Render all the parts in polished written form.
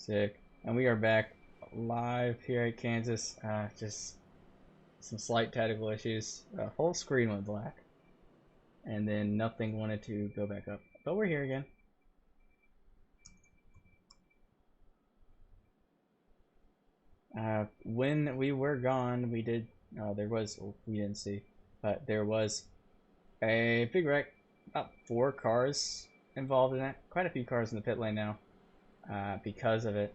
Sick. And we are back live here at Kansas. Just some slight technical issues. The whole screen went black. And then nothing wanted to go back up. But we're here again. When we were gone, we did, we didn't see, but there was a big wreck. About 4 cars involved in it. Quite a few cars in the pit lane now. Because of it.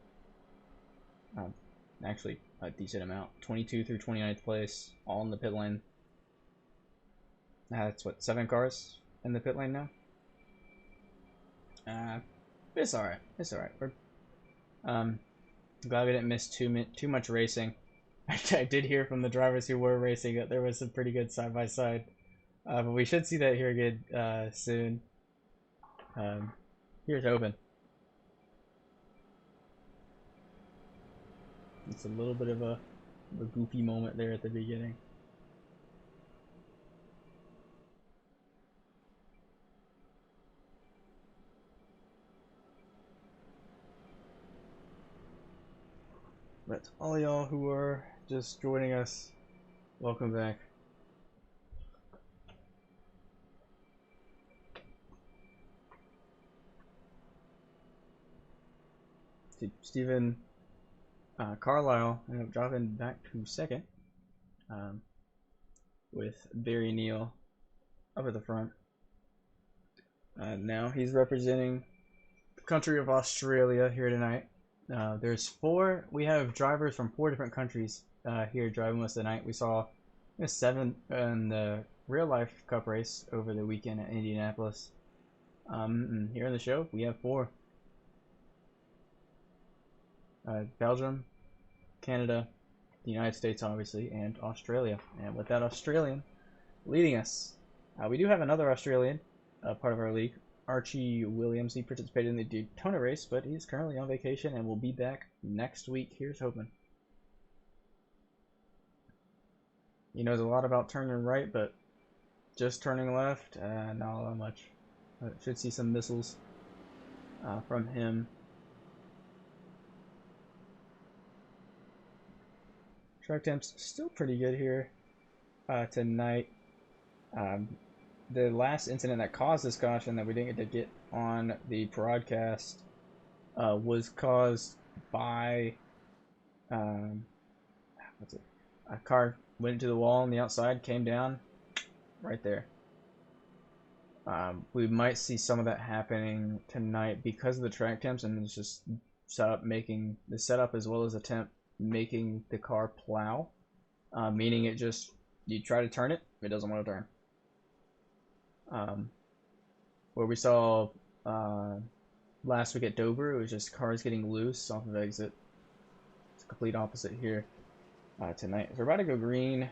Actually, a decent amount. 22 through 29th place, all in the pit lane. That's what, 7 cars in the pit lane now? It's alright. It's alright. We're glad we didn't miss too much racing. I did hear from the drivers who were racing that there was some pretty good side-by-side. But we should see that here again soon. Here's open. It's a little bit of a goofy moment there at the beginning. But all y'all who are just joining us, welcome back. Stephen Carlile ended up dropping back to second, with Neale up at the front. Now he's representing the country of Australia here tonight. We have drivers from 4 different countries here driving with us tonight. We saw 7 in the real life cup race over the weekend at Indianapolis. And here in the show we have 4. Belgium, Canada, the United States obviously, and Australia. And with that Australian leading us, we do have another Australian part of our league, Archie Williams. He participated in the Daytona race, but he's currently on vacation and will be back next week. Here's hoping. He knows a lot about turning right, but just turning left, not that much. Should see some missiles from him. Track temps still pretty good here tonight. The last incident that caused this caution that we didn't get to get on the broadcast was caused by a car went into the wall on the outside, came down right there. We might see some of that happening tonight because of the track temps, and it's just making the setup as well as the temp making the car plow, meaning it just, you try to turn it, it doesn't want to turn. Where we saw last week at Dover, it was just cars getting loose off of exit. It's a complete opposite here tonight. So we're about to go green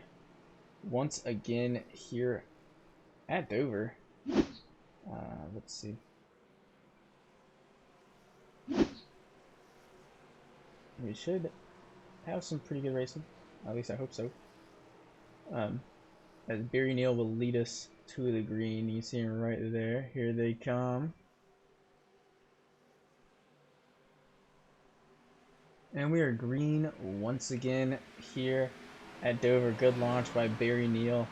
once again here at Dover. Let's see. We should have some pretty good racing. At least I hope so. As Neale will lead us to the green. You see him right there. Here they come. And we are green once again here at Dover. Good launch by Neale.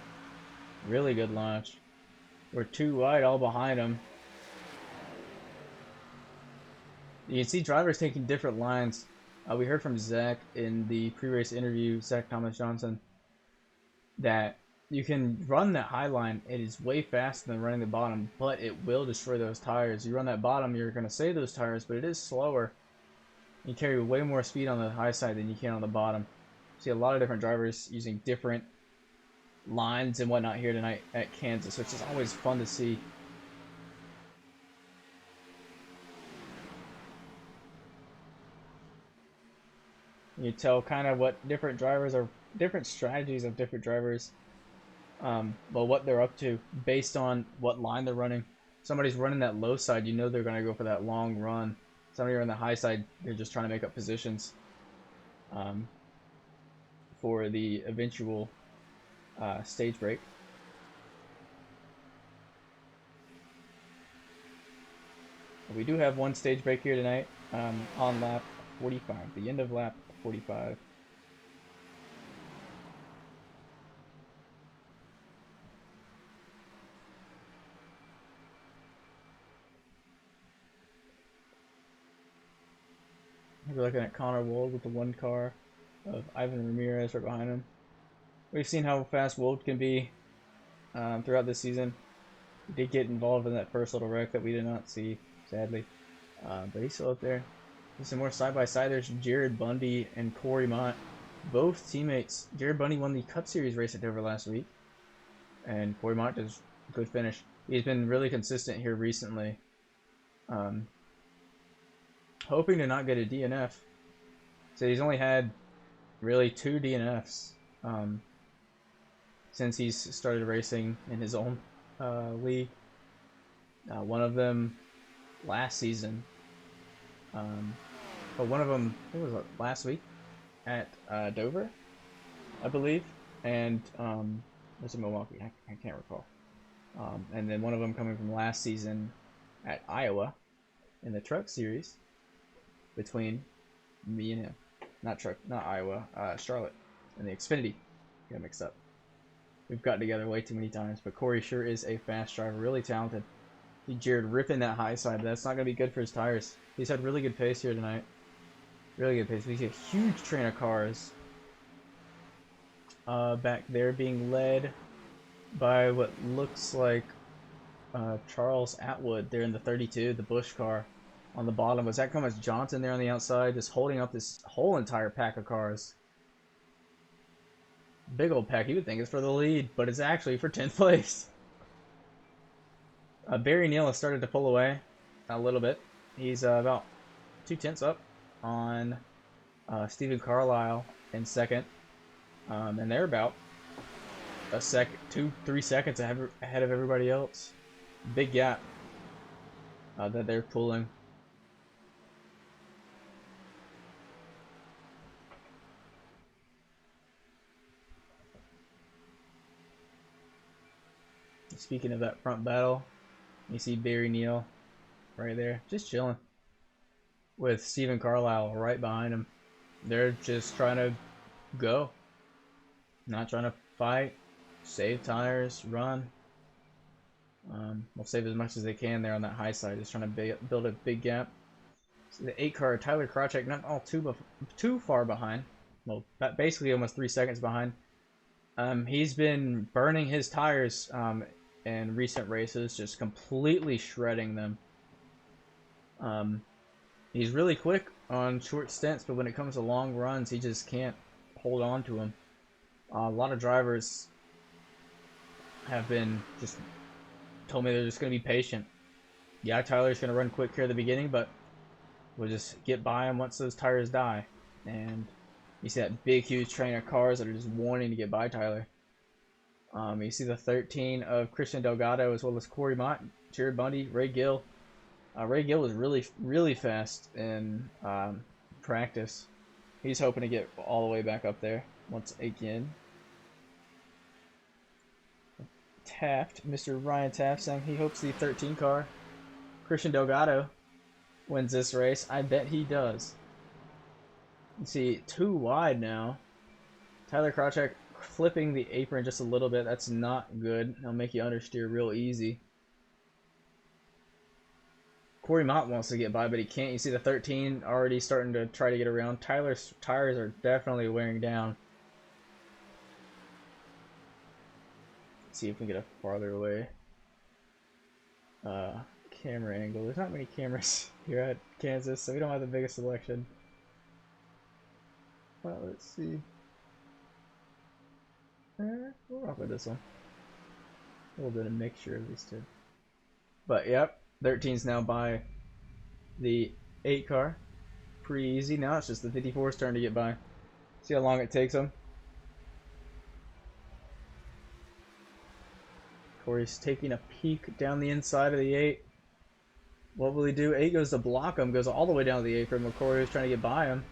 Really good launch. We're 2 wide all behind him. You can see drivers taking different lines. We heard from Zach in the pre-race interview, Zach Thomas Johnson, that you can run that high line. It is way faster than running the bottom, but it will destroy those tires. You run that bottom, you're going to save those tires, but it is slower. You carry way more speed on the high side than you can on the bottom. See a lot of different drivers using different lines and whatnot here tonight at Kansas, which is always fun to see. You tell kind of what different drivers are, different strategies of different drivers, but what they're up to based on what line they're running. Somebody's running that low side, you know they're going to go for that long run. Somebody on the high side, they're just trying to make up positions for the eventual stage break. We do have one stage break here tonight on lap 45, the end of lap 45. We're looking at Connor Wold with the one car of Ivan Ramirez right behind him. We've seen how fast Wold can be throughout this season. He did get involved in that first little wreck that we did not see, sadly. But he's still up there. There's some more side-by-side. There's Jared Bundy and Cory Mott. Both teammates. Jared Bundy won the Cup Series race at Dover last week. And Cory Mott does a good finish. He's been really consistent here recently. Hoping to not get a DNF. So he's only had really 2 DNFs since he's started racing in his own league. One of them last season. But one of them, I think it was last week at Dover, I believe. And was it Milwaukee? I can't recall. And then one of them coming from last season at Iowa in the Truck Series between me and him. Not Iowa, Charlotte in the Xfinity. Got mixed up. We've gotten together way too many times, but Cory sure is a fast driver, really talented. He Jared ripping that high side, but that's not going to be good for his tires. He's had really good pace here tonight. Really good pace. We see a huge train of cars back there being led by what looks like Charles Atwood there in the 32, the Busch car on the bottom. Was that Thomas Johnson there on the outside, just holding up this whole entire pack of cars? Big old pack. You would think it's for the lead, but it's actually for 10th place. Barry Neale has started to pull away a little bit. He's about 2/10 up on Stephen Carlile in second. And they're about a 3 seconds ahead of everybody else. Big gap that they're pulling. Speaking of that front battle, you see Barry Neale right there, just chilling with Stephen Carlile right behind him. They're just trying to go, not trying to fight, save tires, run. They'll save as much as they can there on that high side, just trying to build a big gap. So the 8 car, Tyler Krajcek, not all too far behind. Well, basically almost 3 seconds behind. He's been burning his tires in recent races, just completely shredding them. He's really quick on short stints, but when it comes to long runs, he just can't hold on to them. A lot of drivers have been just told me they're just going to be patient. Yeah, Tyler's going to run quick here at the beginning, but we'll just get by him once those tires die. And you see that big, huge train of cars that are just wanting to get by Tyler. You see the 13 of Christian Delgado, as well as Cory Mott, Jared Bundy, Ray Gill. Ray Gill was really fast in practice. He's hoping to get all the way back up there once again. Taft, Mr. Ryan Taft, saying he hopes the 13 car, Christian Delgado, wins this race. I bet he does. You see, 2 wide now. Tyler Krajcek flipping the apron just a little bit. That's not good. It'll make you understeer real easy. Cory Mott wants to get by, but he can't. You see the 13 already starting to try to get around. Tyler's tires are definitely wearing down. Let's see if we can get a farther away camera angle. There's not many cameras here at Kansas, so we don't have the biggest selection. Well, let's see. We'll rock with this one. A little bit of mixture of these two. But yep, 13's now by the 8 car. Pretty easy. Now it's just the 54's turn to get by. See how long it takes them. Cory's taking a peek down the inside of the 8. What will he do? 8 goes to block him, goes all the way down to the apron, but Cory was trying to get by him.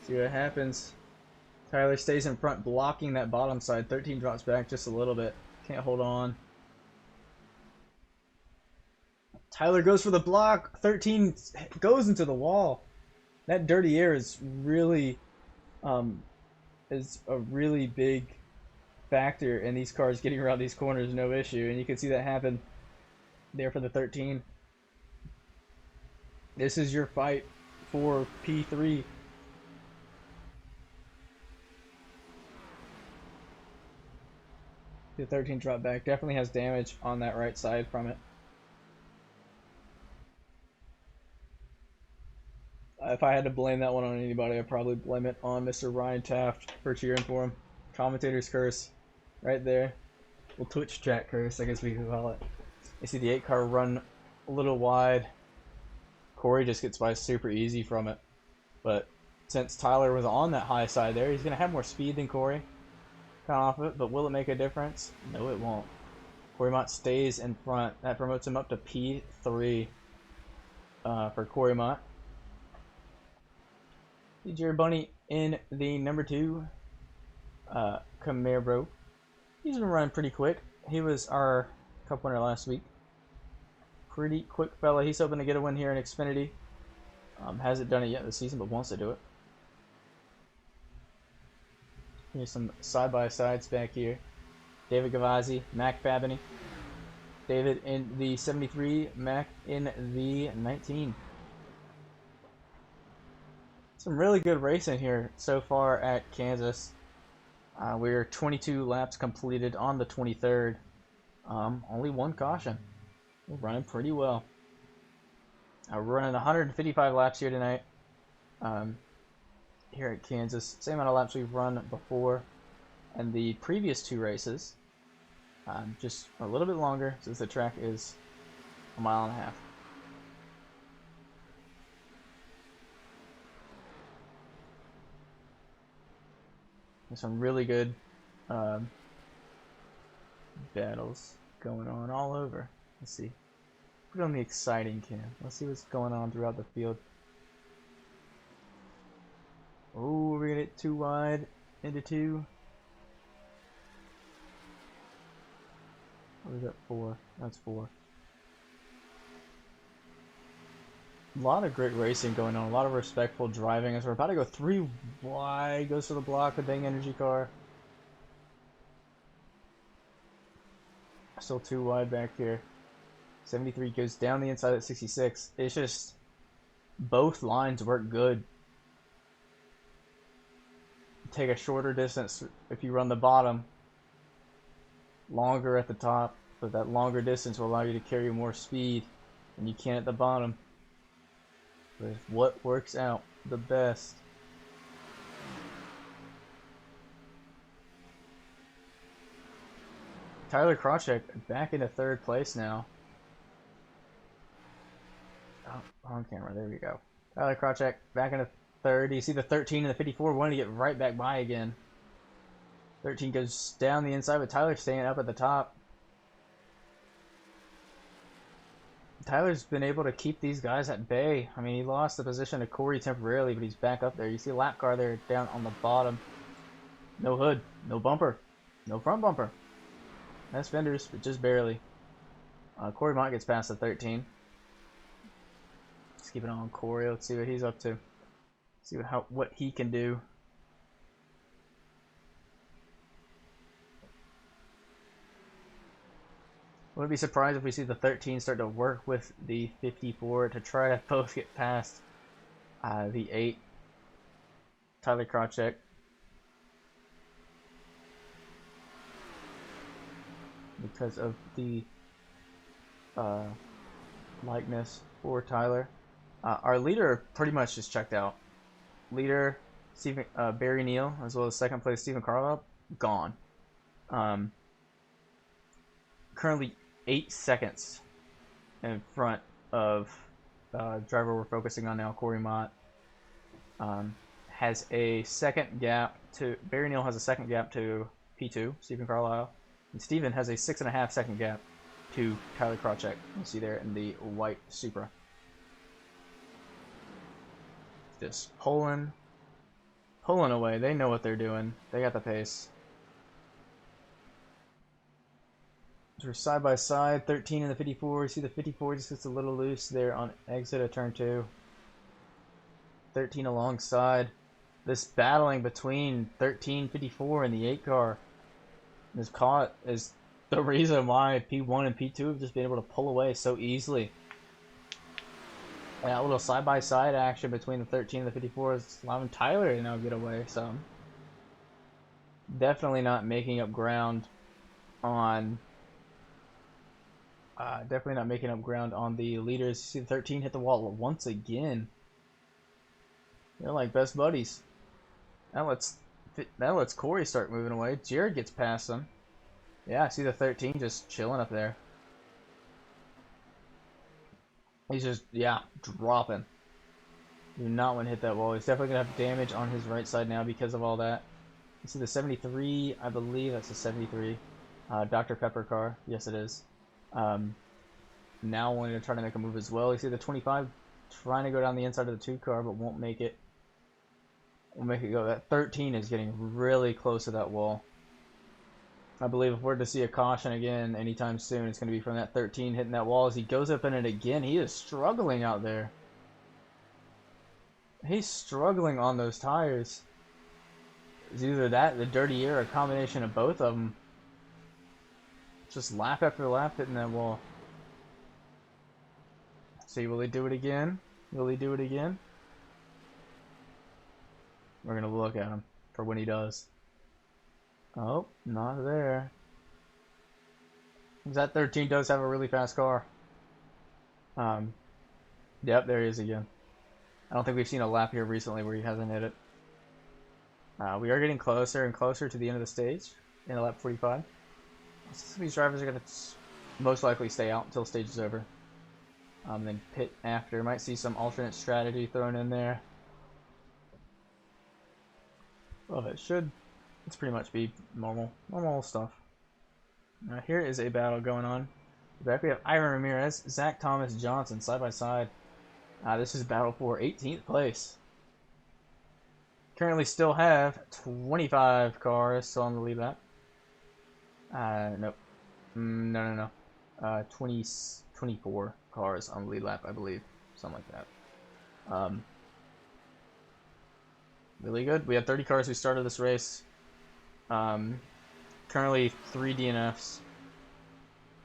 See what happens. Tyler stays in front, blocking that bottom side. 13 drops back just a little bit. Can't hold on. Tyler goes for the block. 13 goes into the wall. That dirty air is really, is a really big factor in these cars getting around these corners, no issue. And you can see that happen there for the 13. This is your fight for P3. The 13 drop back definitely has damage on that right side from it. If I had to blame that one on anybody, I'd probably blame it on Mr. Ryan Taft for cheering for him. Commentator's curse right there. Well, Twitch chat curse, I guess we could call it. You see the 8 car run a little wide. Cory just gets by super easy from it. But since Tyler was on that high side there, he's going to have more speed than Cory. Kind of off of it, but will it make a difference? No, it won't. Cory Mott stays in front. That promotes him up to P3 for Cory Mott. Jerry Bunny in the number 2 Camaro. He's been running pretty quick. He was our cup winner last week. Pretty quick fella. He's hoping to get a win here in Xfinity. Hasn't done it yet this season, but wants to do it. Here's some side-by-sides back here. David Gavazzi, Mac Fabini. David in the 73, Mac in the 19. Some really good racing here so far at Kansas. We're 22 laps completed on the 23rd. Only 1 caution. We're running pretty well. We're running 155 laps here tonight. Here at Kansas. Same amount of laps we've run before. And the previous 2 races. Just a little bit longer since the track is a mile and a half. There's some really good battles going on all over. Let's see. Put on the exciting cam. Let's see what's going on throughout the field. Oh, we're gonna get too wide into 2. What is that, 4? That's 4. A lot of great racing going on, a lot of respectful driving as we're about to go 3 wide, goes for the block, the dang energy car. Still 2 wide back here. 73 goes down the inside at 66. It's just, both lines work good. Take a shorter distance if you run the bottom, longer at the top, but that longer distance will allow you to carry more speed than you can at the bottom. But it's what works out the best. Tyler Krawczyk back into 3rd place now. Oh, on camera, there we go. Tyler Krawczyk back into 3rd. You see the 13 and the 54 wanting to get right back by again. 13 goes down the inside, but Tyler's staying up at the top. Tyler's been able to keep these guys at bay. I mean, he lost the position to Cory temporarily, but he's back up there. You see a lap car there down on the bottom. No hood, no bumper, no front bumper. Nice fenders, but just barely. Cory Mott gets past the 13. Let's keep it on Cory. Let's see what he's up to. See what he can do. Wouldn't be surprised if we see the 13 start to work with the 54 to try to both get past the 8. Tyler Krawczyk. Because of the likeness for Tyler. Our leader pretty much just checked out. Leader Barry Neale, as well as 2nd place Stephen Carlile, gone. Currently 8 seconds in front of driver we're focusing on now, Cory Mott. Has a second gap to Barry Neale has a second gap to P2 Stephen Carlile, and Stephen has a 6.5 second gap to Tyler Krawczyk. You see there in the white Supra. Just pulling away. They know what they're doing. They got the pace. We're side by side, 13 and the 54. You see the 54 just gets a little loose there on exit of turn 2. 13 alongside. This battling between 13, 54, and the 8 car is caught is the reason why P1 and P2 have just been able to pull away so easily. And that little side-by-side action between the 13 and the 54 is allowing Tyler to now get away some. Definitely not making up ground on the leaders. You see the 13 hit the wall once again. They're like best buddies. That lets Cory start moving away. Jared gets past them. Yeah, I see the 13 just chilling up there. He's just, yeah, dropping. Do not want to hit that wall. He's definitely going to have damage on his right side now because of all that. You see the 73, I believe that's a 73. Dr. Pepper car. Yes, it is. Now wanting to try to make a move as well. You see the 25 trying to go down the inside of the 2 car, but won't make it. We'll make it go. That 13 is getting really close to that wall. I believe if we're to see a caution again anytime soon, it's going to be from that 13 hitting that wall. As he goes up in it again, he is struggling out there. He's struggling on those tires. It's either that, the dirty air, or a combination of both of them. Just lap after lap hitting that wall. See, will he do it again? Will he do it again? We're going to look at him for when he does. Oh, not there. That 13 does have a really fast car. Yep, there he is again. I don't think we've seen a lap here recently where he hasn't hit it. We are getting closer and closer to the end of the stage in lap 45. Some of these drivers are going to most likely stay out until stage is over. Then pit after. Might see some alternate strategy thrown in there. Well, it's pretty much be normal stuff. Now here is a battle going on. Back we have Iron Ramirez, Zach Thomas Johnson side by side. This is a battle for 18th place. Currently still have 25 cars still on the lead lap. Nope. No. 24 cars on the lead lap, I believe. Something like that. Really good. We had 30 cars who started this race. Currently 3 DNFs.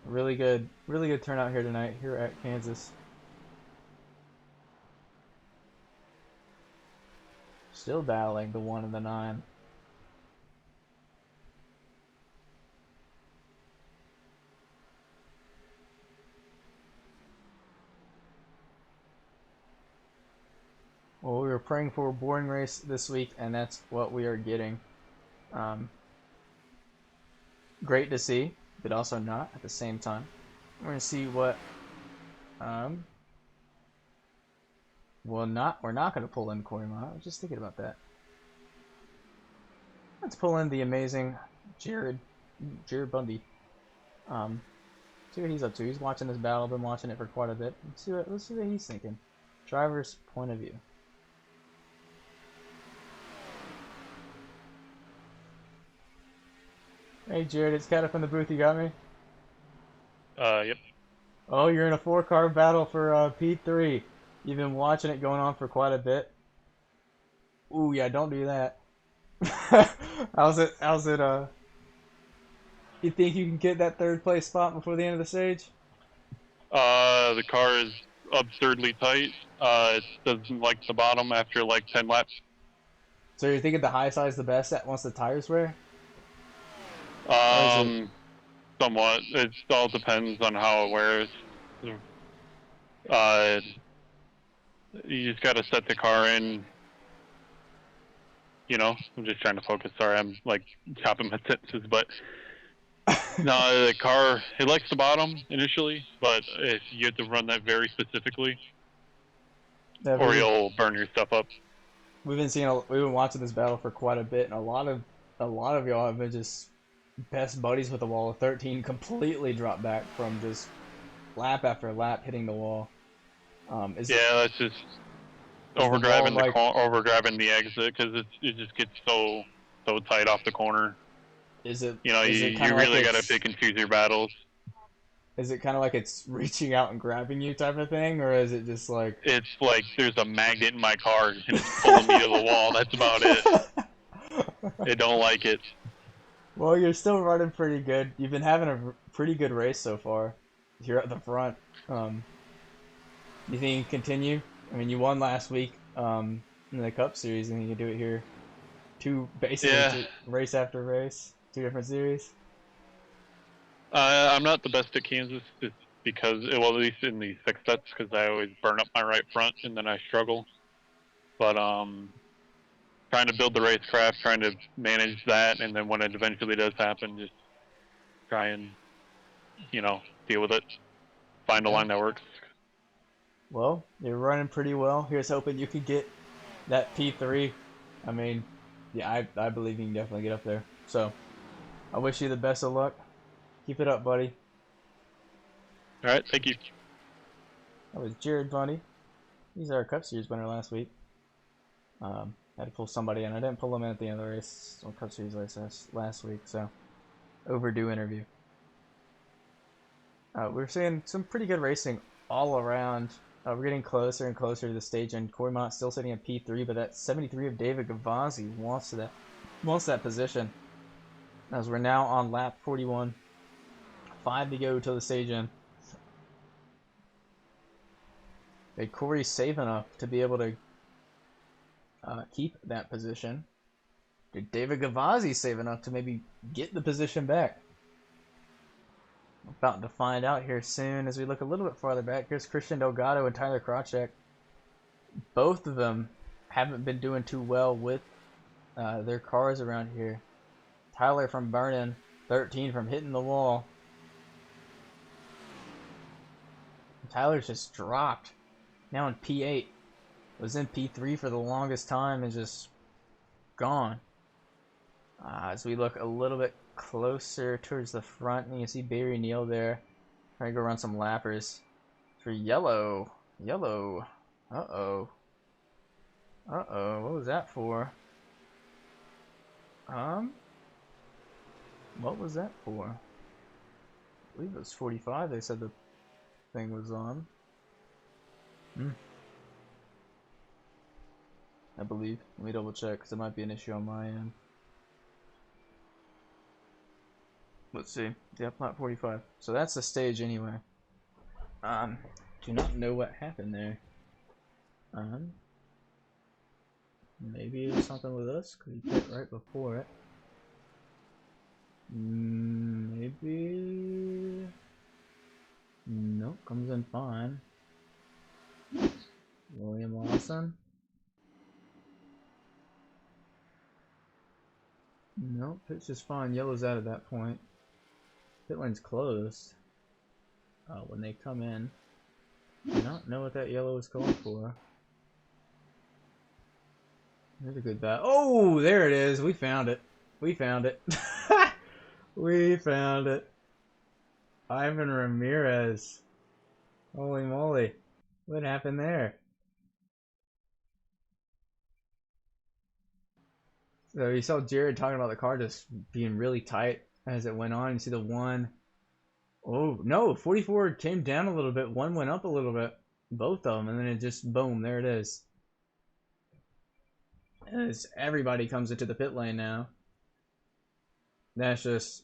Really good turnout here tonight here at Kansas. Still battling the 1 and the 9. Well, we were praying for a boring race this week, and that's what we are getting. Great to see, but also not at the same time. We're going to see what... we're not going to pull in Cory Mott. I was just thinking about that. Let's pull in the amazing Jared Bundy. See what he's up to. He's watching this battle. Been watching it for quite a bit. Let's see what he's thinking. Driver's point of view. Hey Jared, it's Cat from the booth. You got me? Yep. Oh, you're in a 4-car battle for P3. You've been watching it going on for quite a bit. Ooh, yeah, don't do that. How's it, you think you can get that 3rd place spot before the end of the stage? The car is absurdly tight. It doesn't like the bottom after like 10 laps. So you're thinking the high side is the best once the tires wear? Somewhat. It all depends on how it wears. You just gotta set the car in. You know, I'm just trying to focus. Sorry, I'm like chopping my sentences, but no, the car, it likes the bottom initially, but if you have to run that very specifically, or you'll burn your stuff up. We've been watching this battle for quite a bit, and a lot of y'all have been just best buddies with the wall. 13 completely dropped back from just lap after lap hitting the wall. That's just overdriving the exit because it just gets so tight off the corner. Is it? You know, you really got to pick and choose your battles. Is it kind of like it's reaching out and grabbing you type of thing, or is it just like? It's like there's a magnet in my car and it's pulling me to the wall. That's about it. It don't like it. Well, you're still running pretty good. You've been having a pretty good race so far. You're at the front. You think you can continue? I mean, you won last week in the Cup Series, and you can do it here. Basically Yeah. two, race after race, two different series. I'm not the best at Kansas just because, well, at least in the six sets, because I always burn up my right front and then I struggle. But trying to build the racecraft, trying to manage that, and then when it eventually does happen, just try and, deal with it. Find a line that works. Well, you're running pretty well. Here's hoping you can get that P3. I mean, yeah, I believe you can definitely get up there. So, I wish you the best of luck. Keep it up, buddy. All right, thank you. That was Jared Bundy. He's our Cup Series winner last week. Had to pull somebody in. I didn't pull him in at the end of the race on Cup Series last week, so overdue interview. We're seeing some pretty good racing all around. We're getting closer and closer to the stage, and Cory Mott still sitting at P3, but that 73 of David Gavazzi wants that position. As we're now on lap 41, 5 to go till the stage end. Okay, Cory's safe enough to be able to keep that position. Did David Gavazzi save enough to maybe get the position back? About to find out here soon as we look a little bit farther back. Here's Christian Delgado and Tyler Krajcek. Both of them haven't been doing too well with their cars around here. Tyler from burning, 13 from hitting the wall. Tyler's just dropped. Now in P8. Was in P3 for the longest time and just gone. As we look a little bit closer towards the front, and you can see Barry Neale there. Trying to go run some lappers for yellow. Yellow. Uh-oh. Uh-oh. What was that for? What was that for? I believe it was 45. They said the thing was on. I believe. Let me double check because it might be an issue on my end. Let's see. Yeah, lap 45. So that's the stage anyway. Do not know what happened there. Maybe it was something with us because he pit right before it. Maybe. Nope, comes in fine. William Lawson. Nope, it's just fine. Yellow's out at that point. Pit lane's closed. When they come in, I don't know what that yellow is calling for. There's a good bat. Oh, there it is. We found it. We found it. We found it. Ivan Ramirez. Holy moly. What happened there? So you saw Jared talking about the car just being really tight as it went on. You see the one. Oh, no. 44 came down a little bit. One went up a little bit. Both of them. And then it just, boom, there it is. As everybody comes into the pit lane now. That's just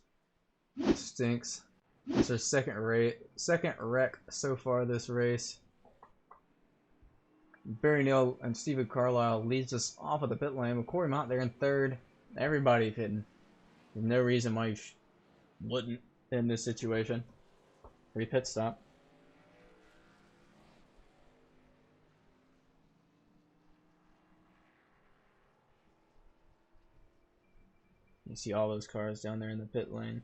stinks. It's our second wreck so far this race. Barry Neale and Stephen Carlile leads us off of the pit lane with Cory Mott there in third. Everybody's hitting. There's no reason why you wouldn't in this situation. Free pit stop. You see all those cars down there in the pit lane.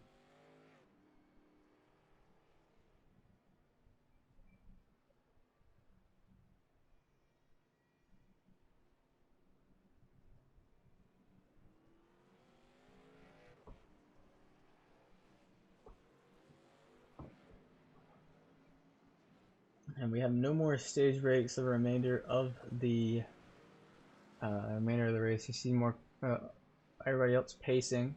And we have no more stage breaks the remainder of the race. You see more everybody else pacing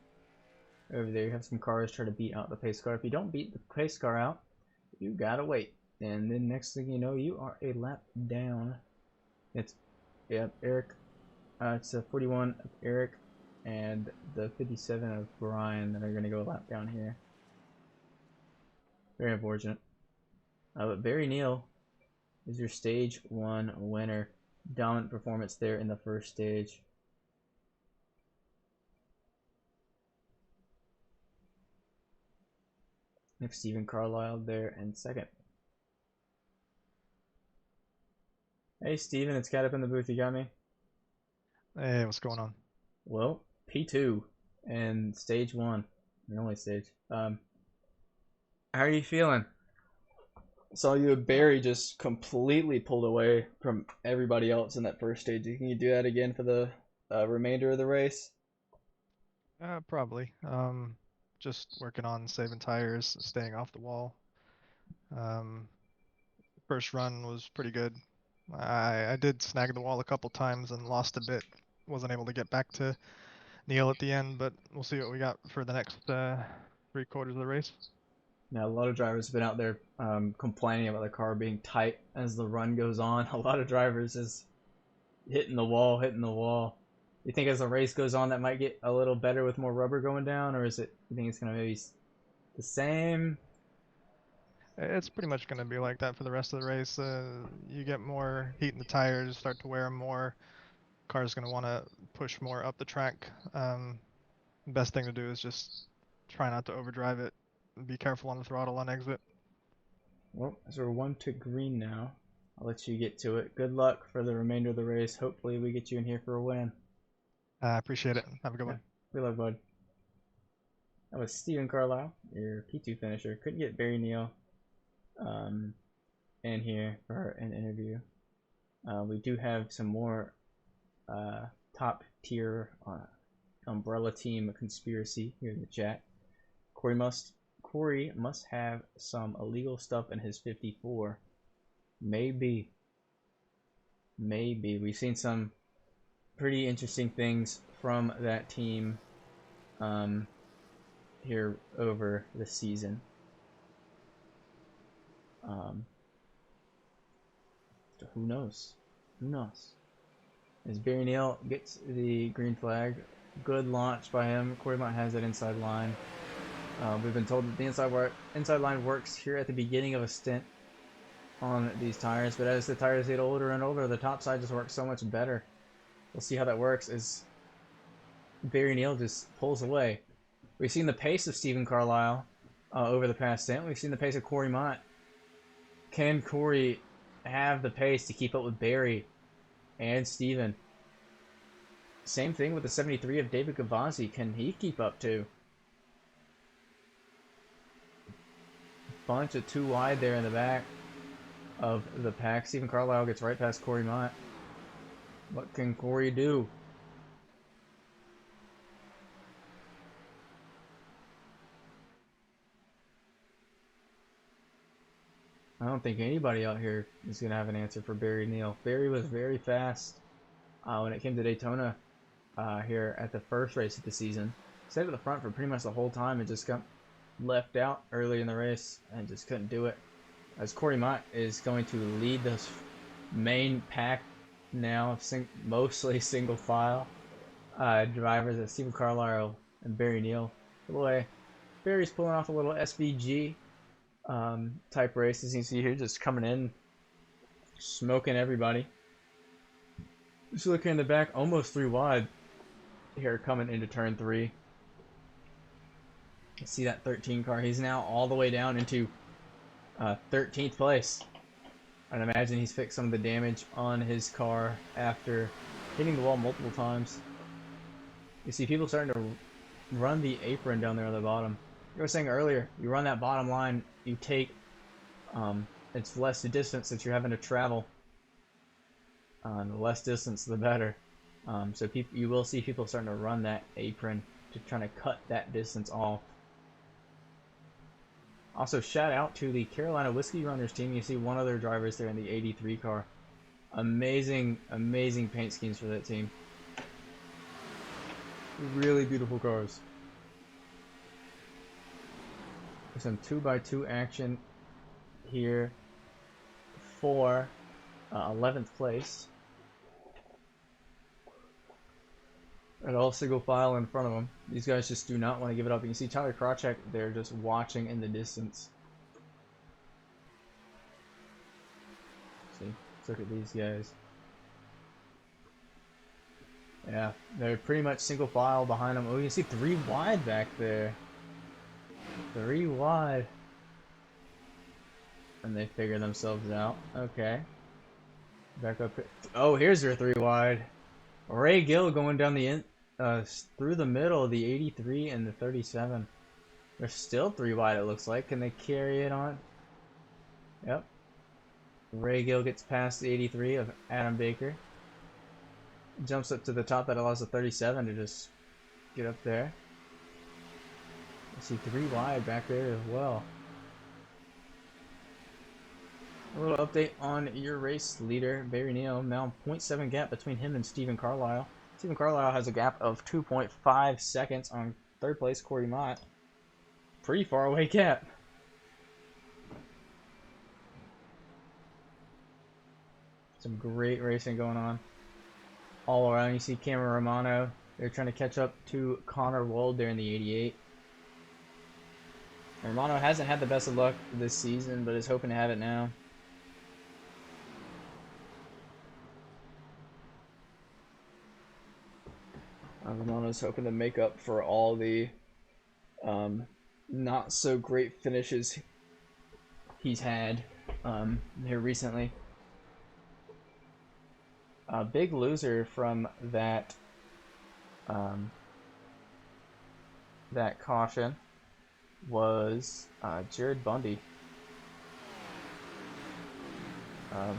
over there. You have some cars try to beat out the pace car. If you don't beat the pace car out, you gotta wait. And then next thing you know, you are a lap down. It's, yep, Eric. It's a 41 of Eric and the 57 of Brian that are gonna go a lap down here. Very unfortunate. But Barry Neale is your stage 1 winner. Dominant performance there in the first stage. Next, Stephen Carlile there in second. Hey Steven, it's Cat up in the booth, you got me? Hey, what's going on? Well, P2 and stage 1, the only stage. How are you feeling? Saw you and Barry just completely pulled away from everybody else in that first stage. Can you do that again for the remainder of the race? Probably. Just working on saving tires, staying off the wall. First run was pretty good. I did snag the wall a couple times and lost a bit. Wasn't able to get back to Neale at the end, but we'll see what we got for the next 3/4 of the race. Now, a lot of drivers have been out there complaining about the car being tight as the run goes on. A lot of drivers is hitting the wall, hitting the wall. You think as the race goes on that might get a little better with more rubber going down, or is it, you think it's going to maybe the same? It's pretty much going to be like that for the rest of the race. You get more heat in the tires, start to wear them more. Car's going to want to push more up the track. Best thing to do is just try not to overdrive it. Be careful on the throttle on exit. Well, as we're 1 to green now, I'll let you get to it. Good luck for the remainder of the race. Hopefully we get you in here for a win. I appreciate it. Have a good one. Good luck, bud. That was Stephen Carlile, your P2 finisher. Couldn't get Barry Neale in here for an interview. We do have some more top tier umbrella team conspiracy here in the chat. Cory must have some illegal stuff in his 54. Maybe. We've seen some pretty interesting things from that team here over the season. So who knows? As Barry Neale gets the green flag, good launch by him. Cory Mott has that inside line. We've been told that the inside line works here at the beginning of a stint on these tires, but as the tires get older and older, the top side just works so much better. We'll see how that works as Barry Neale just pulls away. We've seen the pace of Stephen Carlile over the past stint. We've seen the pace of Cory Mott. Can Cory have the pace to keep up with Barry and Stephen? Same thing with the 73 of David Gavazzi. Can he keep up too? Bunch of too wide there in the back of the pack. Stephen Carlile gets right past Cory Mott. What can Cory do? I don't think anybody out here is going to have an answer for Barry Neale. Barry was very fast when it came to Daytona here at the first race of the season. Stayed at the front for pretty much the whole time and just got left out early in the race and just couldn't do it. As Cory Mott is going to lead this main pack now, mostly single file drivers at Stephen Carlile and Barry Neale. Boy, Barry's pulling off a little SVG type race, as you can see here, just coming in, smoking everybody. Just looking in the back, almost 3 wide here coming into turn 3. You see that 13 car, he's now all the way down into 13th place. I'd imagine he's fixed some of the damage on his car after hitting the wall multiple times. You see people starting to run the apron down there on the bottom. You were saying earlier, you run that bottom line, you take, it's less the distance that you're having to travel. The less distance, the better. So you will see people starting to run that apron to try to cut that distance off. Also, shout out to the Carolina Whiskey Runners team. You see one of their drivers there in the 83 car. Amazing paint schemes for that team. Really beautiful cars. Some 2x2 action here for 11th place. And all single file in front of them. These guys just do not want to give it up. You can see Tyler Krachek there just watching in the distance. See, let's look at these guys. Yeah, they're pretty much single file behind them. Oh, you can see 3 wide back there. 3 wide. And they figure themselves out. Okay. Back up. Oh, here's their 3 wide. Ray Gill going down the through the middle, the 83 and the 37. They're still 3 wide, it looks like. Can they carry it on? Yep. Ray Gill gets past the 83 of Adam Baker. Jumps up to the top. That allows the 37 to just get up there. I see 3 wide back there as well. A little update on your race leader, Barry Neale. Now 0.7 gap between him and Stephen Carlile. Stephen Carlile has a gap of 2.5 seconds on 3rd place, Cory Mott. Pretty far away gap. Some great racing going on all around. You see Cameron Romano. They're trying to catch up to Connor Wold there in the 88. Romano hasn't had the best of luck this season, but is hoping to have it now. Romano's hoping to make up for all the not so great finishes he's had here recently. A big loser from that that caution was Jared Bundy,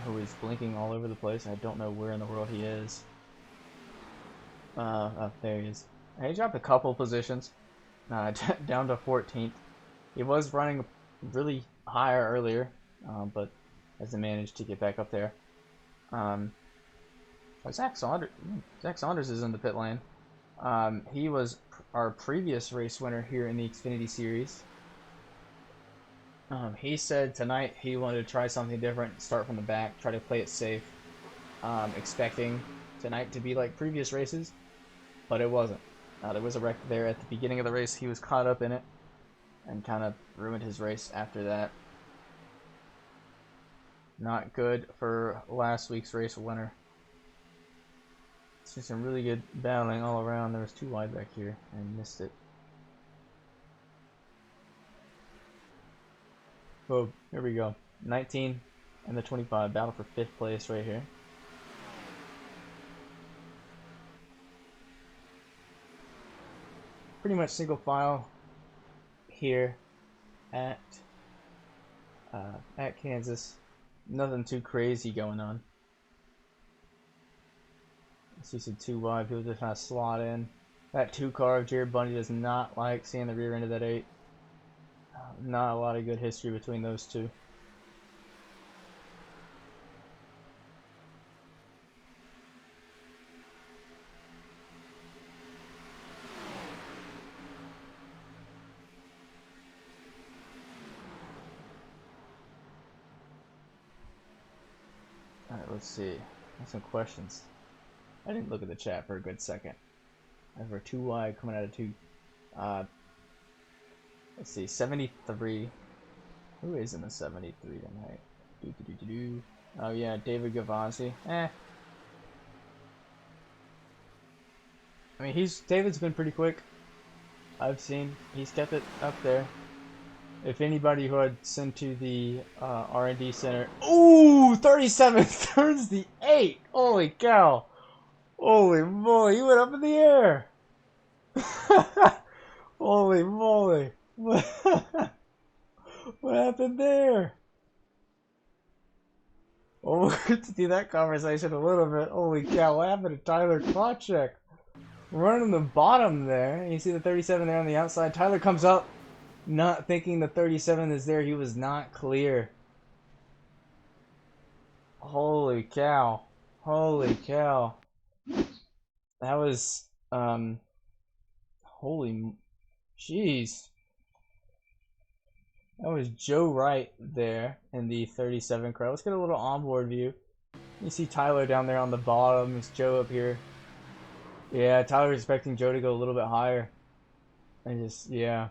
who is blinking all over the place. I don't know where in the world he is. Oh, there he is. He dropped a couple positions, down to 14th. He was running really higher earlier, but hasn't managed to get back up there. Zach Saunders is in the pit lane. He was our previous race winner here in the Xfinity Series. He said tonight he wanted to try something different, start from the back, try to play it safe, expecting tonight to be like previous races, but it wasn't. There was a wreck there at the beginning of the race. He was caught up in it and kind of ruined his race after that. Not good for last week's race winner. See some really good battling all around. There was 2 wide back here and missed it. Oh, here we go. 19 and the 25 battle for 5th place right here. Pretty much single file here at Kansas. Nothing too crazy going on. I see some 2 wide. People just kind of slot in. That 2 car of Jared Bundy does not like seeing the rear end of that 8. Not a lot of good history between those 2. Alright, let's see. I have some questions. I didn't look at the chat for a good second. Over 2 wide coming out of 2. Let's see, 73. Who is in the 73 tonight? Oh yeah, David Gavazzi. I mean, David's been pretty quick. I've seen he's kept it up there. If anybody who had sent to the R&D center, ooh, 37 turns the 8. Holy cow! Holy moly, he went up in the air. Holy moly! What happened there? Oh, we're going to do that conversation a little bit. Holy cow, what happened to Tyler Klotchek? Running the bottom there. You see the 37 there on the outside. Tyler comes up, not thinking the 37 is there. He was not clear. Holy cow. Holy cow. That was, holy, jeez. That was Joe Wright there in the 37 car. Let's get a little onboard view. You see Tyler down there on the bottom. It's Joe up here. Yeah, Tyler's expecting Joe to go a little bit higher. Yeah.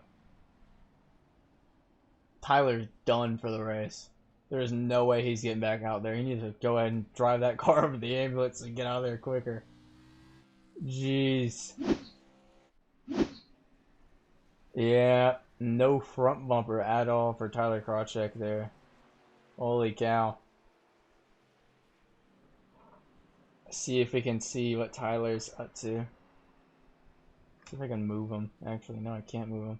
Tyler's done for the race. There's no way he's getting back out there. He needs to go ahead and drive that car over the ambulance and get out of there quicker. Jeez. Yeah, no front bumper at all for Tyler Krawcheck there. Holy cow. See if we can see what Tyler's up to. See if I can move him. Actually, no, I can't move him.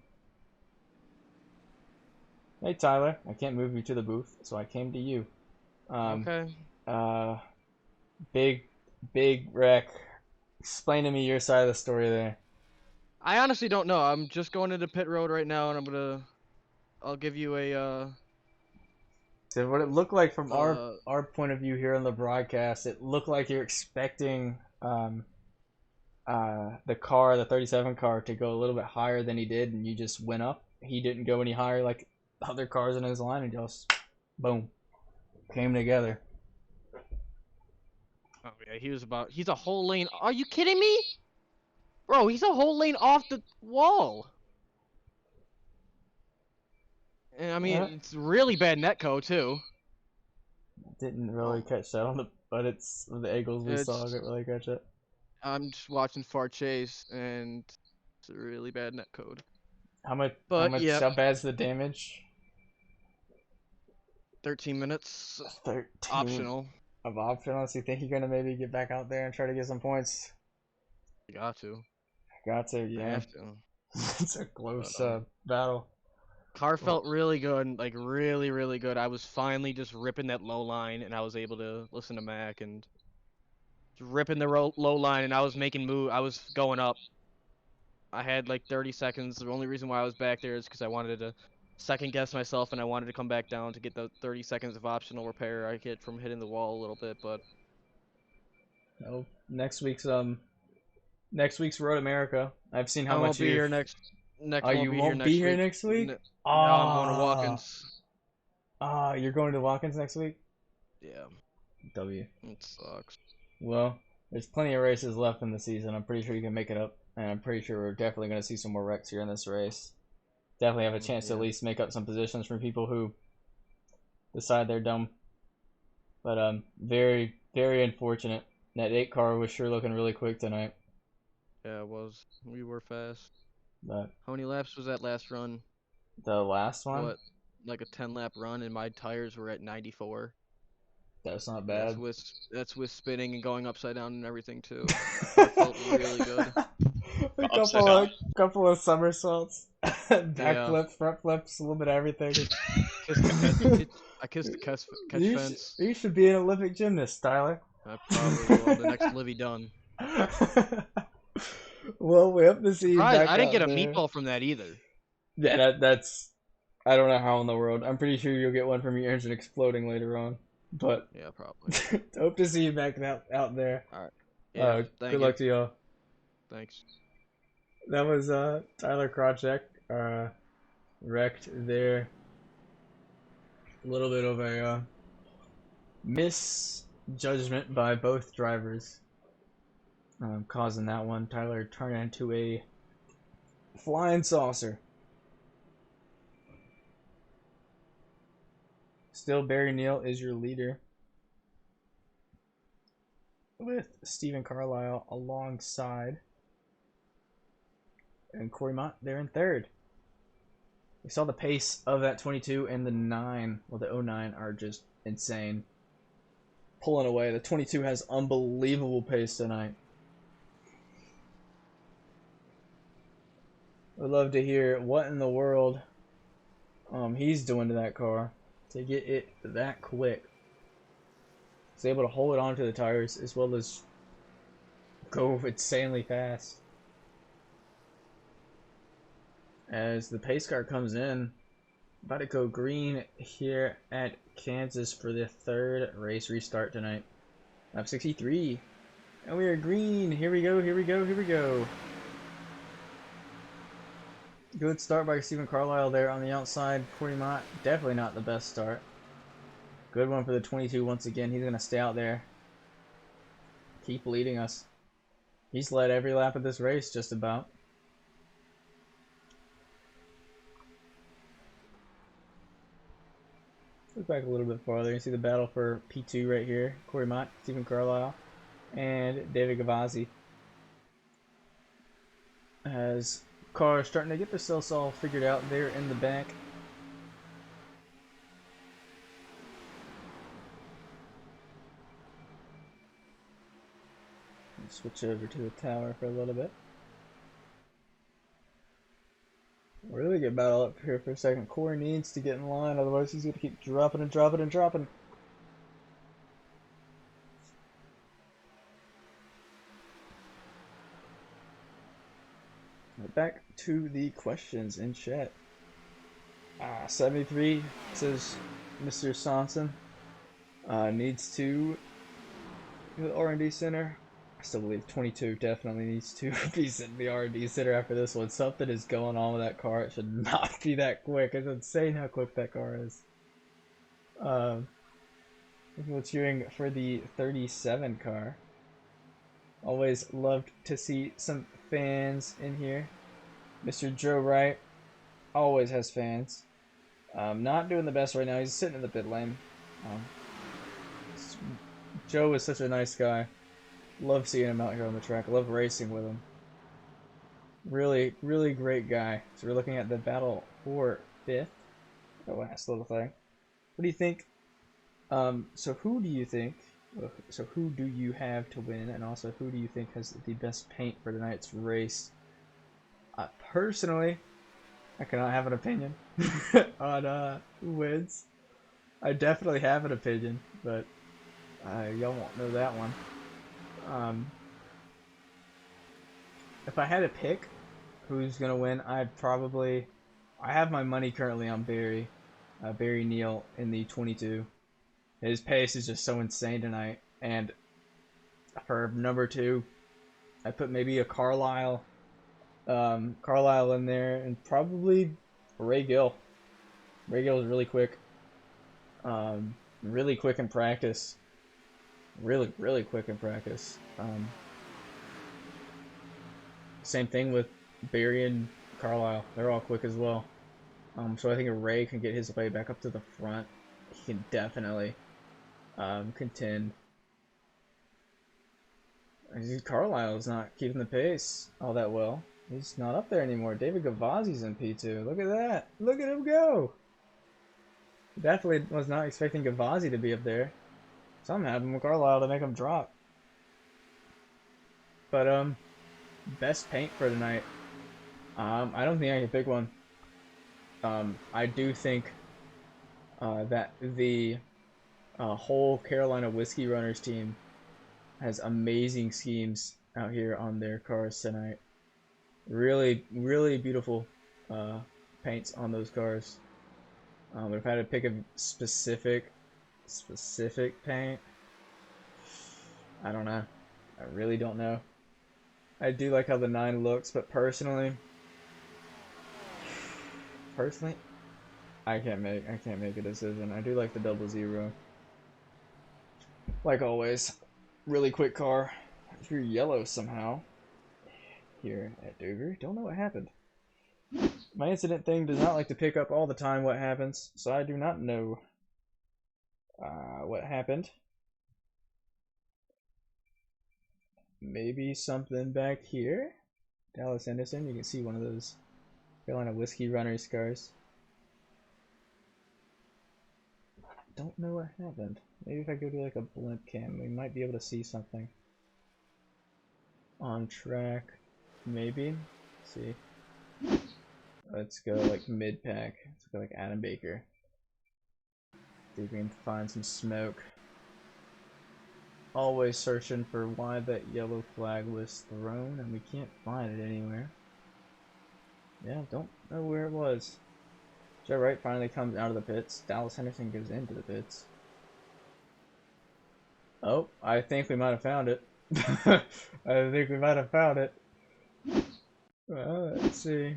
Hey Tyler, I can't move you to the booth, so I came to you. Okay. Big wreck. Explain to me your side of the story there. I honestly don't know. I'm just going into pit road right now, and I'll give you a, So what it looked like from our point of view here on the broadcast, it looked like you're expecting the 37 car, to go a little bit higher than he did, and you just went up. He didn't go any higher like other cars in his line, and just boom, came together. Oh yeah, he's a whole lane. Are you kidding me? Bro, he's a whole lane off the wall. And I mean, it's really bad netco too. Didn't really catch that on the, but it's the angles we saw. I didn't really catch it. I'm just watching Far Chase, and it's a really bad netcode. How much? Yeah. How bad's the damage? 13 minutes. 13 optional. Of optional. So you think you're gonna maybe get back out there and try to get some points? You got to. Got to, yeah. I have to. It's a close battle. Car felt really good, like really, really good. I was finally just ripping that low line, and I was able to listen to Mac and just ripping the low line, and I was making move. I was going up. I had like 30 seconds. The only reason why I was back there is because I wanted to second guess myself, and I wanted to come back down to get the 30 seconds of optional repair I get from hitting the wall a little bit. But oh, next week's Road America. I've seen how I much won't be here next. Oh, you won't be here next week? No, I'm going to Watkins. You're going to Watkins next week? Yeah. W. It sucks. Well, there's plenty of races left in the season. I'm pretty sure you can make it up, and I'm pretty sure we're definitely going to see some more wrecks here in this race. Definitely have a chance to at least make up some positions from people who decide they're dumb. But very, very unfortunate. That 8 car was sure looking really quick tonight. Yeah, it was. We were fast. But how many laps was that last run? The last one? What, like a 10-lap run, and my tires were at 94. That's not bad. That's with spinning and going upside down and everything too. It felt really good. A couple of somersaults, backflips, front flips, a little bit of everything. I kissed the catch fence. You should be an Olympic gymnast, Tyler. I probably will. The next Livy Dunn. Well, we hope to see you back I didn't get a there. meatball from that either. Yeah, that's. I don't know how in the world. I'm pretty sure you'll get one from your engine exploding later on. But yeah, probably. Hope to see you back out there. All right. Yeah. Good luck to y'all. Thanks. That was Tyler Krawcheck, wrecked there. A little bit of a misjudgment by both drivers, causing that one. Tyler turned into a flying saucer. Still, Barry Neale is your leader, with Stephen Carlile alongside, and Cory Mott there in third. We saw the pace of that 22 and the 9, well, the 09 are just insane. Pulling away. The 22 has unbelievable pace tonight. I'd love to hear what in the world he's doing to that car to get it that quick. He's able to hold on to the tires as well as go insanely fast. As the pace car comes in, about to go green here at Kansas for the 3rd race restart tonight. Lap 63. And we are green. Here we go, here we go, here we go. Good start by Stephen Carlile there on the outside. Cory Mott, definitely not the best start. Good one for the 22 once again. He's going to stay out there. Keep leading us. He's led every lap of this race, just about. Look back a little bit farther. You see the battle for P2 right here. Cory Mott, Stephen Carlile, and David Gavazzi. As cars starting to get themselves all figured out there in the back. Switch over to the tower for a little bit. Really good battle up here for a second. Cory needs to get in line, otherwise he's going to keep dropping and dropping and dropping. Back to the questions in chat. 73 says Mr. Sonson needs to go to the R&D center. I still believe 22 definitely needs to be in the R&D center after this one. Something is going on with that car. It should not be that quick. It's insane how quick that car is. People cheering for the 37 car. Always loved to see some fans in here. Mr. Joe Wright always has fans. Not doing the best right now. He's sitting in the pit lane. Joe is such a nice guy. Love seeing him out here on the track. Love racing with him. Really, really great guy. So we're looking at the battle for 5th. Oh, last little thing. What do you think? So who do you think? So who do you have to win? And also, who do you think has the best paint for tonight's race? Personally, I cannot have an opinion on who wins. I definitely have an opinion, but y'all won't know that one. If I had to pick who's gonna win, I have my money currently on Barry Neale in the 22. His pace is just so insane tonight, and for number 2, I put maybe a Carlile in there, and probably Ray Gill. Ray Gill is really quick. Really quick in practice. Really, really quick in practice. Same thing with Barry and Carlile. They're all quick as well. So I think if Ray can get his way back up to the front, he can definitely contend. Carlile is not keeping the pace all that well. He's not up there anymore. David Gavazzi's in P2. Look at that. Look at him go. Definitely was not expecting Gavazzi to be up there. Something happened with Carlile to make him drop. But, best paint for tonight. I don't think I can pick one. I do think that the whole Carolina Whiskey Runners team has amazing schemes out here on their cars tonight. Really, really beautiful paints on those cars. But if I had to pick a specific paint, I don't know. I really don't know. I do like how the 9 looks, but personally, I can't make a decision. I do like the 00. Like always, really quick car. If you're yellow somehow here at Dover, don't know what happened. My incident thing does not like to pick up all the time what happens, so I do not know what happened. Maybe something back here. Dallas Henderson, you can see one of those Carolina Whiskey Runners cars. Don't know what happened. Maybe if I go to like a blimp cam, we might be able to see something on track. Maybe. Let's see. Let's go like mid-pack. Let's go like Adam Baker. See if we can find some smoke. Always searching for why that yellow flag was thrown, and we can't find it anywhere. Yeah, don't know where it was. Joe Wright finally comes out of the pits. Dallas Henderson goes into the pits. Oh, I think we might have found it. I think we might have found it. Well, let's see.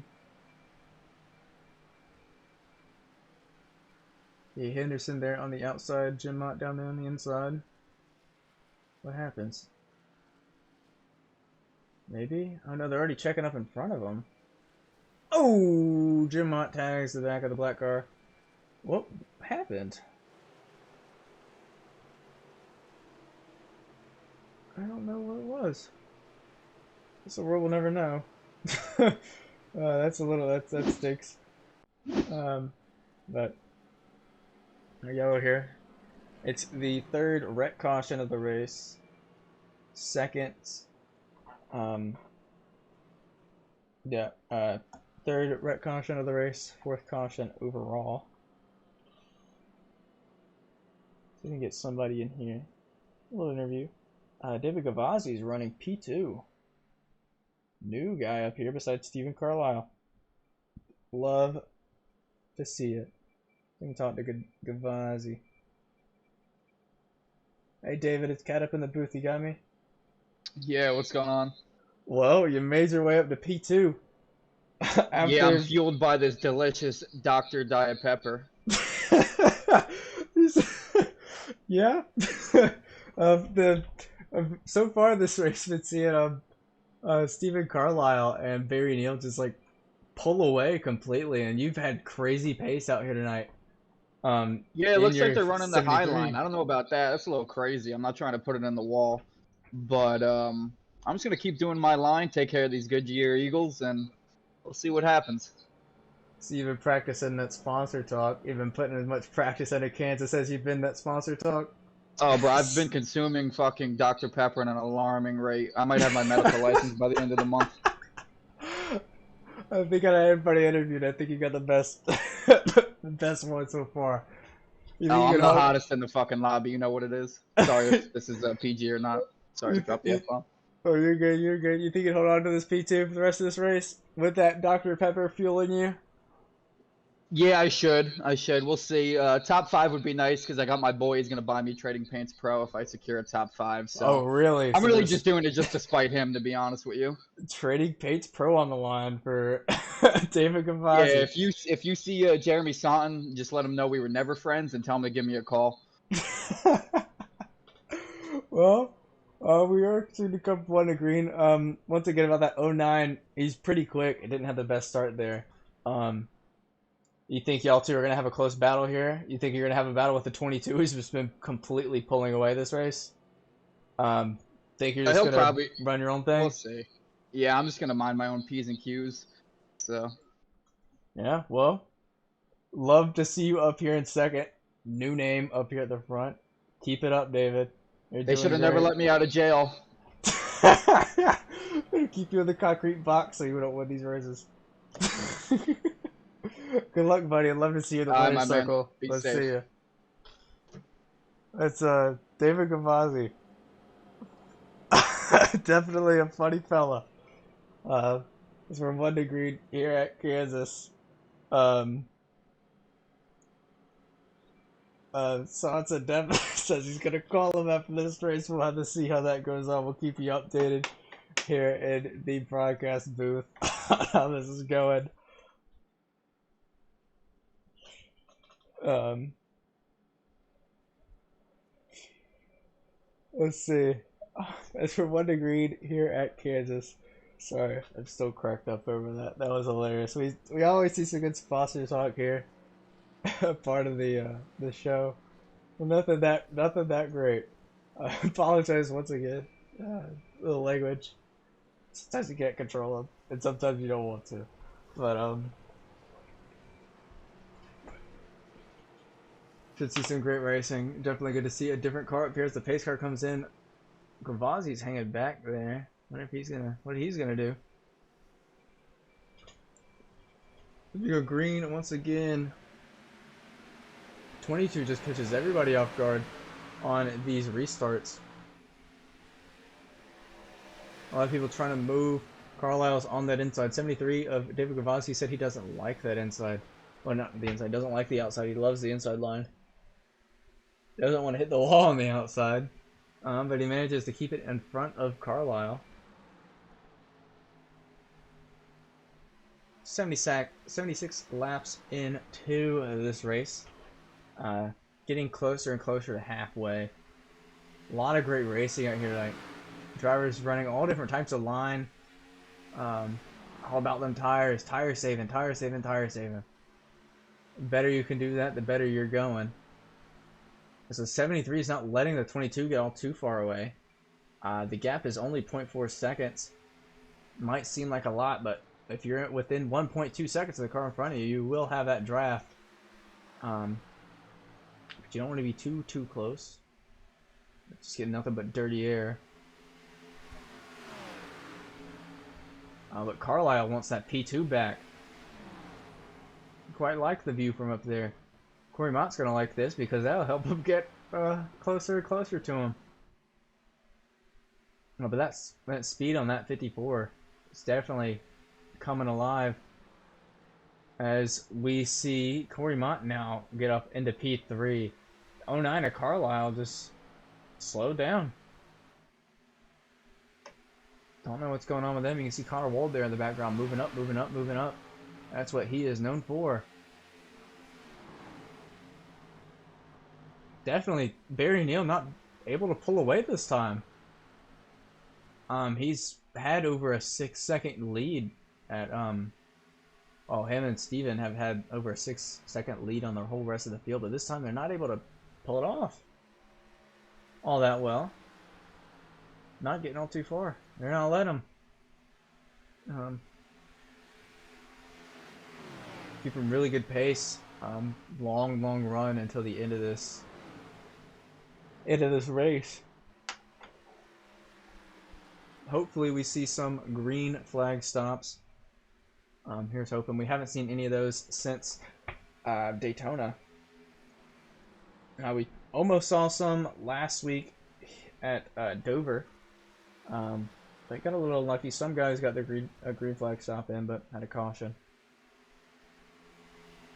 Yeah, Henderson there on the outside, Jim Mott down there on the inside. What happens? Maybe? Oh no, they're already checking up in front of him. Oh! Jim Mott tags the back of the black car. What happened? I don't know what it was. Guess the world will never know. That's a little, that stinks. But yellow here. It's the third wreck caution of the race. Second, third wreck caution of the race. Fourth caution overall. So we can get somebody in here. A little interview. David Gavazzi is running P2. New guy up here besides Stephen Carlile. Love to see it. We can talk to Gavazzi. Hey David, it's Cat up in the booth. You got me? Yeah, what's going on? Well, you made your way up to P2. Yeah, I'm fueled by this delicious Dr. Diet Pepper. Yeah. So far this race, been seeing Stephen Carlile and Barry Neale just like pull away completely, and you've had crazy pace out here tonight. Yeah, it looks like they're running the 73. high line. I don't know about that. That's a little crazy. I'm not trying to put it in the wall, but I'm just gonna keep doing my line, take care of these Goodyear Eagles, and we'll see what happens. So you've been practicing that sponsor talk. You've been putting as much practice into Kansas as you've been that sponsor talk. Oh, bro, I've been consuming fucking Dr. Pepper at an alarming rate. I might have my medical license by the end of the month. I think out of everybody interviewed, I think you got the best, the best one so far. You think Oh, you I'm can the hold- hottest in the fucking lobby. You know what it is. Sorry if this is PG or not. Sorry to drop the F-bomb. Oh, you're good. You're good. You think you can hold on to this P2 for the rest of this race with that Dr. Pepper fueling you? Yeah, I should. We'll see. Top 5 would be nice because I got my boy. He's gonna buy me Trading Paints Pro if I secure a top 5. So Oh, really? I'm So really there's just doing it just to spite him, to be honest with you. Trading Paints Pro on the line for David Yeah, Gavazzi. if you see Jeremy Saunton, just let him know we were never friends and tell him to give me a call. Well, we are soon to come to one green. Once again about that 09, he's pretty quick. It didn't have the best start there. You think y'all two are gonna have a close battle here? You think you're gonna have a battle with the 22 who's just been completely pulling away this race? Think you're just He'll gonna probably run your own thing? We'll see. Yeah, I'm just gonna mind my own P's and Q's. So Yeah, well, love to see you up here in second. New name up here at the front. Keep it up, David. You're they doing should have never great. let me out of jail. Keep you in the concrete box so you don't win these races. Good luck, buddy. I'd love to see you in the All right, winner's my man. circle. Be Let's safe. see you. That's David Gavazzi. Definitely a funny fella. It's from 1 degree here at Kansas. Sansa definitely says he's gonna call him after this race. We'll have to see how that goes on. We'll keep you updated here in the broadcast booth on how this is going. Let's see. As for 1 degree here at Kansas. Sorry, I'm still cracked up over that. That was hilarious. We always see some good sponsor talk here. Part of the show. Well, nothing that great. I apologize once again. The language. Sometimes you can't control them, and sometimes you don't want to. But should see some great racing. Definitely good to see a different car up here as the pace car comes in. Gavazzi's hanging back there. Wonder if what he's gonna do. We go green once again. 22 just catches everybody off guard on these restarts. A lot of people trying to move. Carlile's on that inside. 73 of David Gavazzi said he doesn't like that inside. Well, not the inside. Doesn't like the outside. He loves the inside line. Doesn't want to hit the wall on the outside. But he manages to keep it in front of Carlile. 76 laps into this race. Getting closer and closer to halfway. A lot of great racing out here. Like drivers running all different types of line. All about them tires. Tire saving, tire saving, tire saving. The better you can do that, the better you're going. So 73 is not letting the 22 get all too far away. The gap is only 0.4 seconds. Might seem like a lot, but if you're within 1.2 seconds of the car in front of you, you will have that draft. But you don't want to be too close. Just getting nothing but dirty air. But Carlile wants that P2 back. Quite like the view from up there. Cory Mott's gonna like this because that'll help him get closer and closer to him. No, but that speed on that 54 is definitely coming alive. As we see Cory Mott now get up into P3. 09 of Carlile just slowed down. Don't know what's going on with them. You can see Connor Wold there in the background, moving up, moving up, moving up. That's what he is known for. Definitely Barry Neale not able to pull away this time. He's had over a 6-second lead at well, him and Steven have had over a 6-second lead on the whole rest of the field, but this time they're not able to pull it off all that well. Not getting all too far. They're not letting them. Keeping really good pace. Long run until the end of this race. Hopefully we see some green flag stops. Here's hoping. We haven't seen any of those since Daytona. We almost saw some last week at Dover. They got a little unlucky. Some guys got their green flag stop in, but had a caution.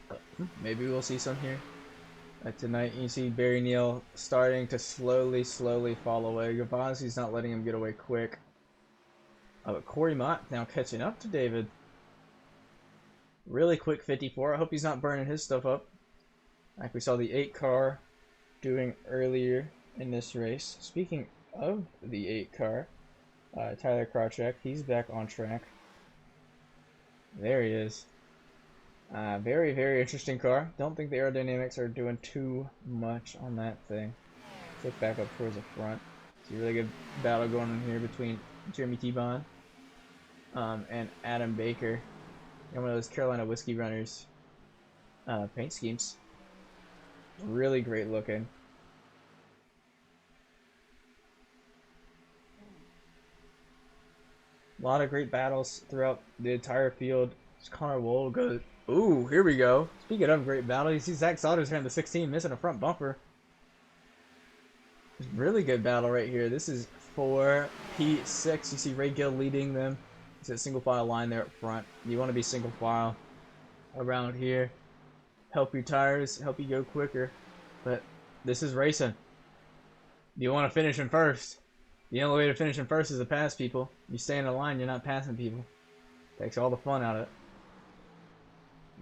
But maybe we'll see some here tonight. You see Barry Neale starting to slowly fall away. Gavazzi's not letting him get away quick. But Cory Mott now catching up to David. Really quick 54. I hope he's not burning his stuff up like we saw the 8 car doing earlier in this race. Speaking of the 8 car, Tyler Krawcheck, he's back on track. There he is. Very interesting car. Don't think the aerodynamics are doing too much on that thing. Look back up towards the front. It's a really good battle going on here between Jeremy T-Bond and Adam Baker. And one of those Carolina whiskey runners paint schemes. Really great looking. A lot of great battles throughout the entire field. Connor Wold goes. Ooh, here we go. Speaking of great battle, you see Zach Saunders here in the 16 missing a front bumper. Really good battle right here. This is for P6. You see Ray Gill leading them. It's a single file line there up front. You want to be single file around here. Help your tires, help you go quicker. But this is racing. You want to finish in first. The only way to finish in first is to pass people. You stay in the line, you're not passing people. Takes all the fun out of it.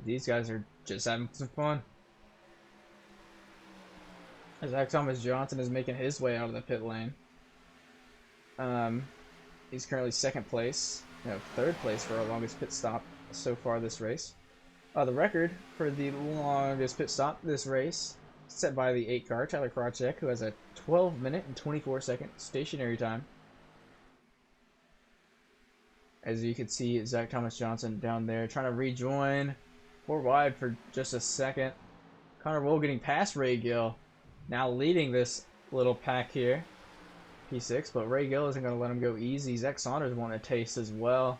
These guys are just having some fun. Zach Thomas Johnson is making his way out of the pit lane. He's currently second place. No, third place for our longest pit stop so far this race. The record for the longest pit stop this race set by the 8 car, Tyler Krawcheck, who has a 12-minute and 24-second stationary time. As you can see, Zach Thomas Johnson down there trying to rejoin. 4 wide for just a second. Connor Wold getting past Ray Gill. Now leading this little pack here. P6, but Ray Gill isn't going to let him go easy. Zach Saunders want a taste as well.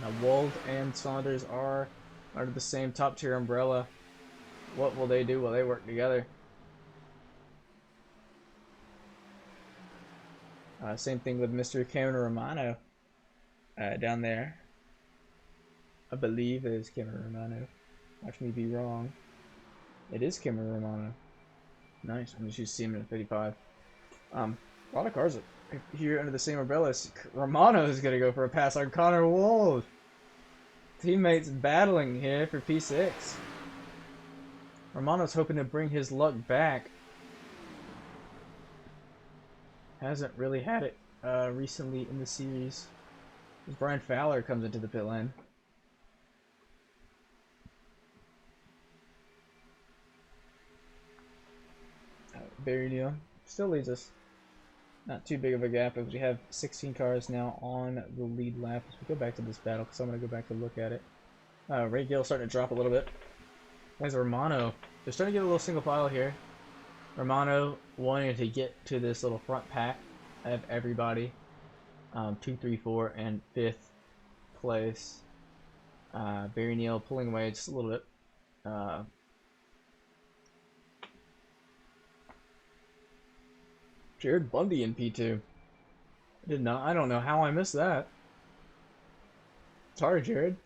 Now Wold and Saunders are under the same top tier umbrella. What will they do? Will they work together? Same thing with Mr. Cameron Romano down there. I believe it is Cameron Romano. Watch me be wrong. It is Cameron Romano. Nice. I'm just used to seeing him in a 55. A lot of cars here under the same umbrella. Romano is going to go for a pass on Connor Wold. Teammates battling here for P6. Romano's hoping to bring his luck back. Hasn't really had it recently in the series. As Brian Fowler comes into the pit lane. Barry Neale still leads us. Not too big of a gap, but we have 16 cars now on the lead lap. As we go back to this battle, because I'm going to go back to look at it. Ray Gill starting to drop a little bit. There's Romano. They're starting to get a little single file here. Romano wanting to get to this little front pack of everybody. 2, 3, 4, and 5th place. Barry Neale pulling away just a little bit. Jared Bundy in P2. I don't know how I missed that. Sorry, Jared.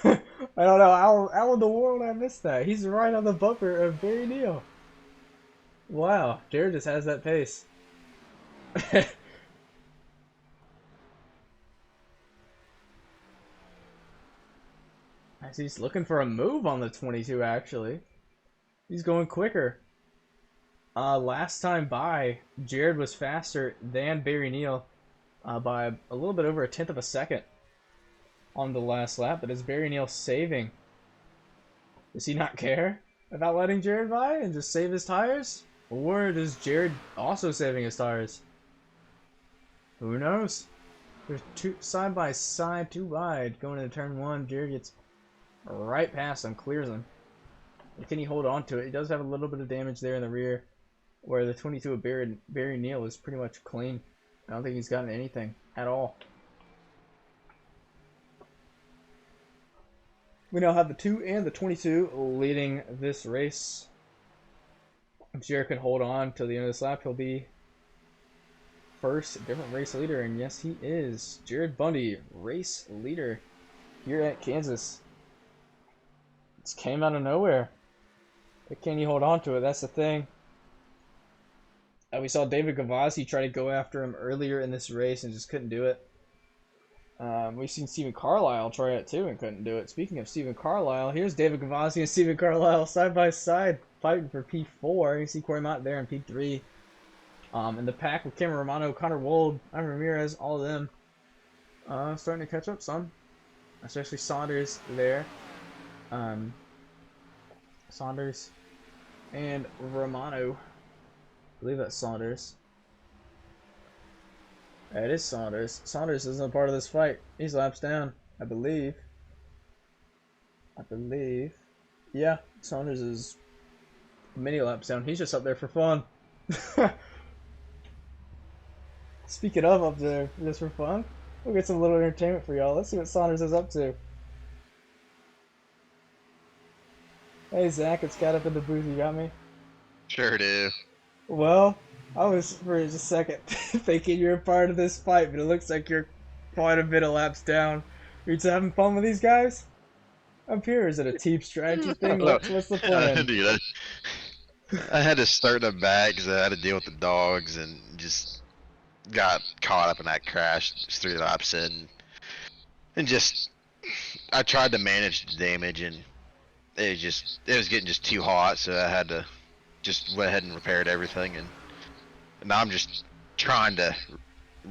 I don't know how in the world I missed that. He's right on the bumper of Barry Neale. Wow, Jared just has that pace. He's looking for a move on the 22, actually. He's going quicker. Last time by, Jared was faster than Barry Neale by a little bit over 1/10 of a second on the last lap. But is Barry Neale saving? Does he not care about letting Jared by and just save his tires? Or is Jared also saving his tires? Who knows? There's two side by side, too wide going into turn 1. Jared gets right past him, clears him. Can he hold on to it? He does have a little bit of damage there in the rear, where the 22 of Barry Neale is pretty much clean. I don't think he's gotten anything at all. We now have the 2 and the 22 leading this race. If Jared can hold on till the end of this lap, he'll be first different race leader. And yes, he is. Jared Bundy, race leader here at Kansas. It came out of nowhere. But can you hold on to it? That's the thing. We saw David Gavazzi try to go after him earlier in this race and just couldn't do it. We've seen Stephen Carlile try it too and couldn't do it. Speaking of Stephen Carlile, here's David Gavazzi and Stephen Carlile side by side fighting for P4. You see Cory Mott there in P3. In the pack with Cameron Romano, Connor Wold, Ivan Ramirez, all of them starting to catch up some. Especially Saunders there. Saunders and Romano. I believe that's Saunders. That is Saunders. Saunders isn't a part of this fight. He's laps down, I believe. Yeah, Saunders is many laps down. He's just up there for fun. Speaking of up there just for fun, we'll get some little entertainment for y'all. Let's see what Saunders is up to. Hey Zach, it's Cat up in the booth. You got me? Sure do. Well, I was for just a second thinking you're a part of this fight, but it looks like you're quite a bit of laps down. Are you just having fun with these guys up here? Or is it a team strategy thing? What's the plan? Dude, I had to start them back because I had to deal with the dogs and just got caught up in that crash just 3 laps in. And just, I tried to manage the damage and it was getting just too hot, so I had to just went ahead and repaired everything, and now I'm just trying to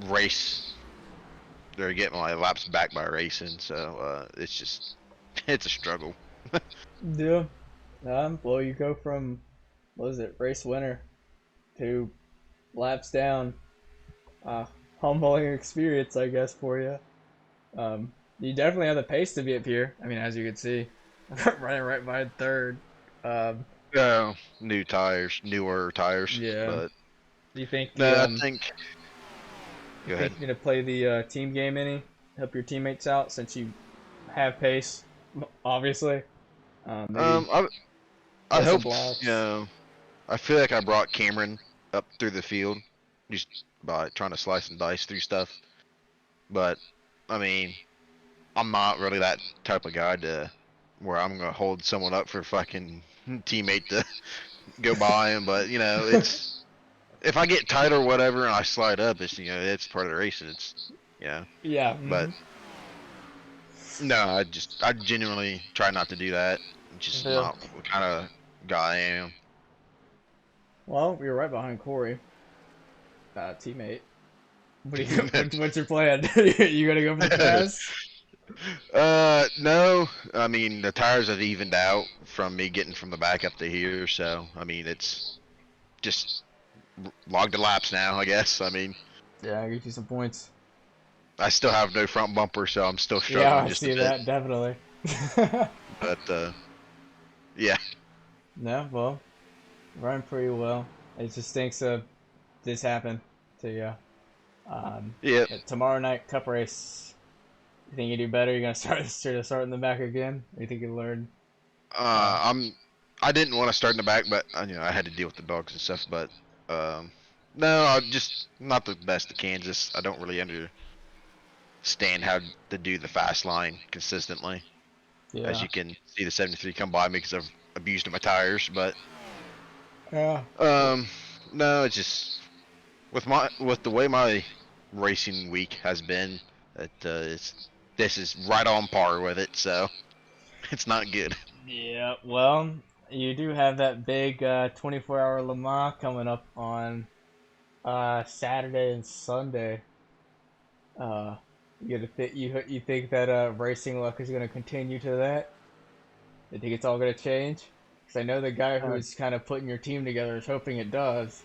race or get my laps back by racing, so it's a struggle. Yeah. Well, you go from, what is it, race winner to laps down. Humbling experience, I guess, for you. You definitely have the pace to be up here. I mean, as you can see, running right by third. Newer tires. Yeah. But Do you think? I think. Go ahead. You're gonna play the team game any? Help your teammates out since you have pace, obviously. I hope I feel like I brought Cameron up through the field just by trying to slice and dice through stuff. But I mean, I'm not really that type of guy to where I'm gonna hold someone up for fucking teammate to go by him. But it's if I get tight or whatever and I slide up, it's part of the race. It's yeah. But no, I genuinely try not to do that. Just not kind of guy I am. Well, you're right behind Cory, teammate. What do you, what's your plan? You gonna go for the pass? No. I mean, the tires have evened out from me getting from the back up to here, so I mean, it's just log the laps now, I guess. I mean, Yeah, I'll get you some points. I still have no front bumper, so I'm still Yeah, struggling I just a see bit. that, definitely. But yeah. No, well, running pretty well. It just stinks this happened to you. Yeah. Tomorrow night, cup race. You think you do better? You're gonna start in the back again? Or you think you learn? I didn't want to start in the back, but I had to deal with the dogs and stuff. But no, I'm just not the best at Kansas. I don't really understand how to do the fast line consistently. Yeah. As you can see, the 73 come by me because I've abused my tires. But Yeah. no, it's just with the way my racing week has been, this is right on par with it. So it's not good. Yeah. Well, you do have that big 24-hour Le Mans coming up on Saturday and Sunday. You think that racing luck is gonna continue to that? You think it's all gonna change? Because I know the guy who was kind of putting your team together is hoping it does.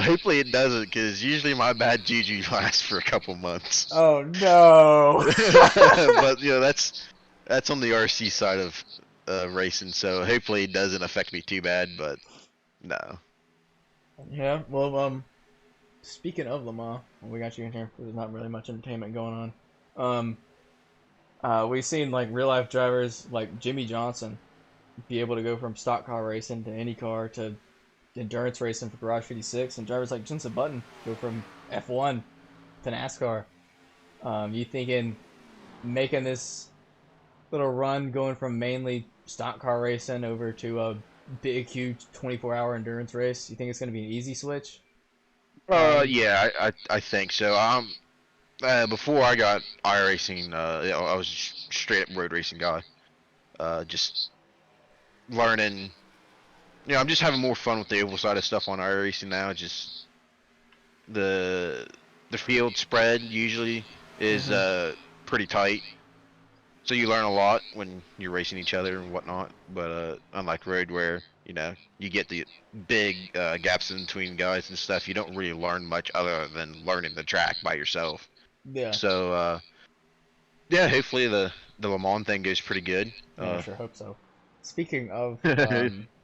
Hopefully it doesn't, because usually my bad juju lasts for a couple months. Oh no! But that's on the RC side of racing, so hopefully it doesn't affect me too bad. But no. Yeah. Well, speaking of Le Mans, we got you in here. There's not really much entertainment going on. We've seen like real life drivers like Jimmy Johnson be able to go from stock car racing to IndyCar to endurance racing for Garage 56, and drivers like Jensen Button go from F1 to NASCAR. You thinking making this little run going from mainly stock car racing over to a big, huge 24-hour endurance race? You think it's going to be an easy switch? Yeah, I think so. Before I got iRacing, I was a straight up road racing guy. Just learning. I'm just having more fun with the oval side of stuff on iRacing now. Just the field spread usually is pretty tight, so you learn a lot when you're racing each other and whatnot. But unlike road, where you get the big gaps in between guys and stuff, you don't really learn much other than learning the track by yourself. Yeah. So yeah, hopefully the Le Mans thing goes pretty good. Yeah, I sure hope so. Speaking of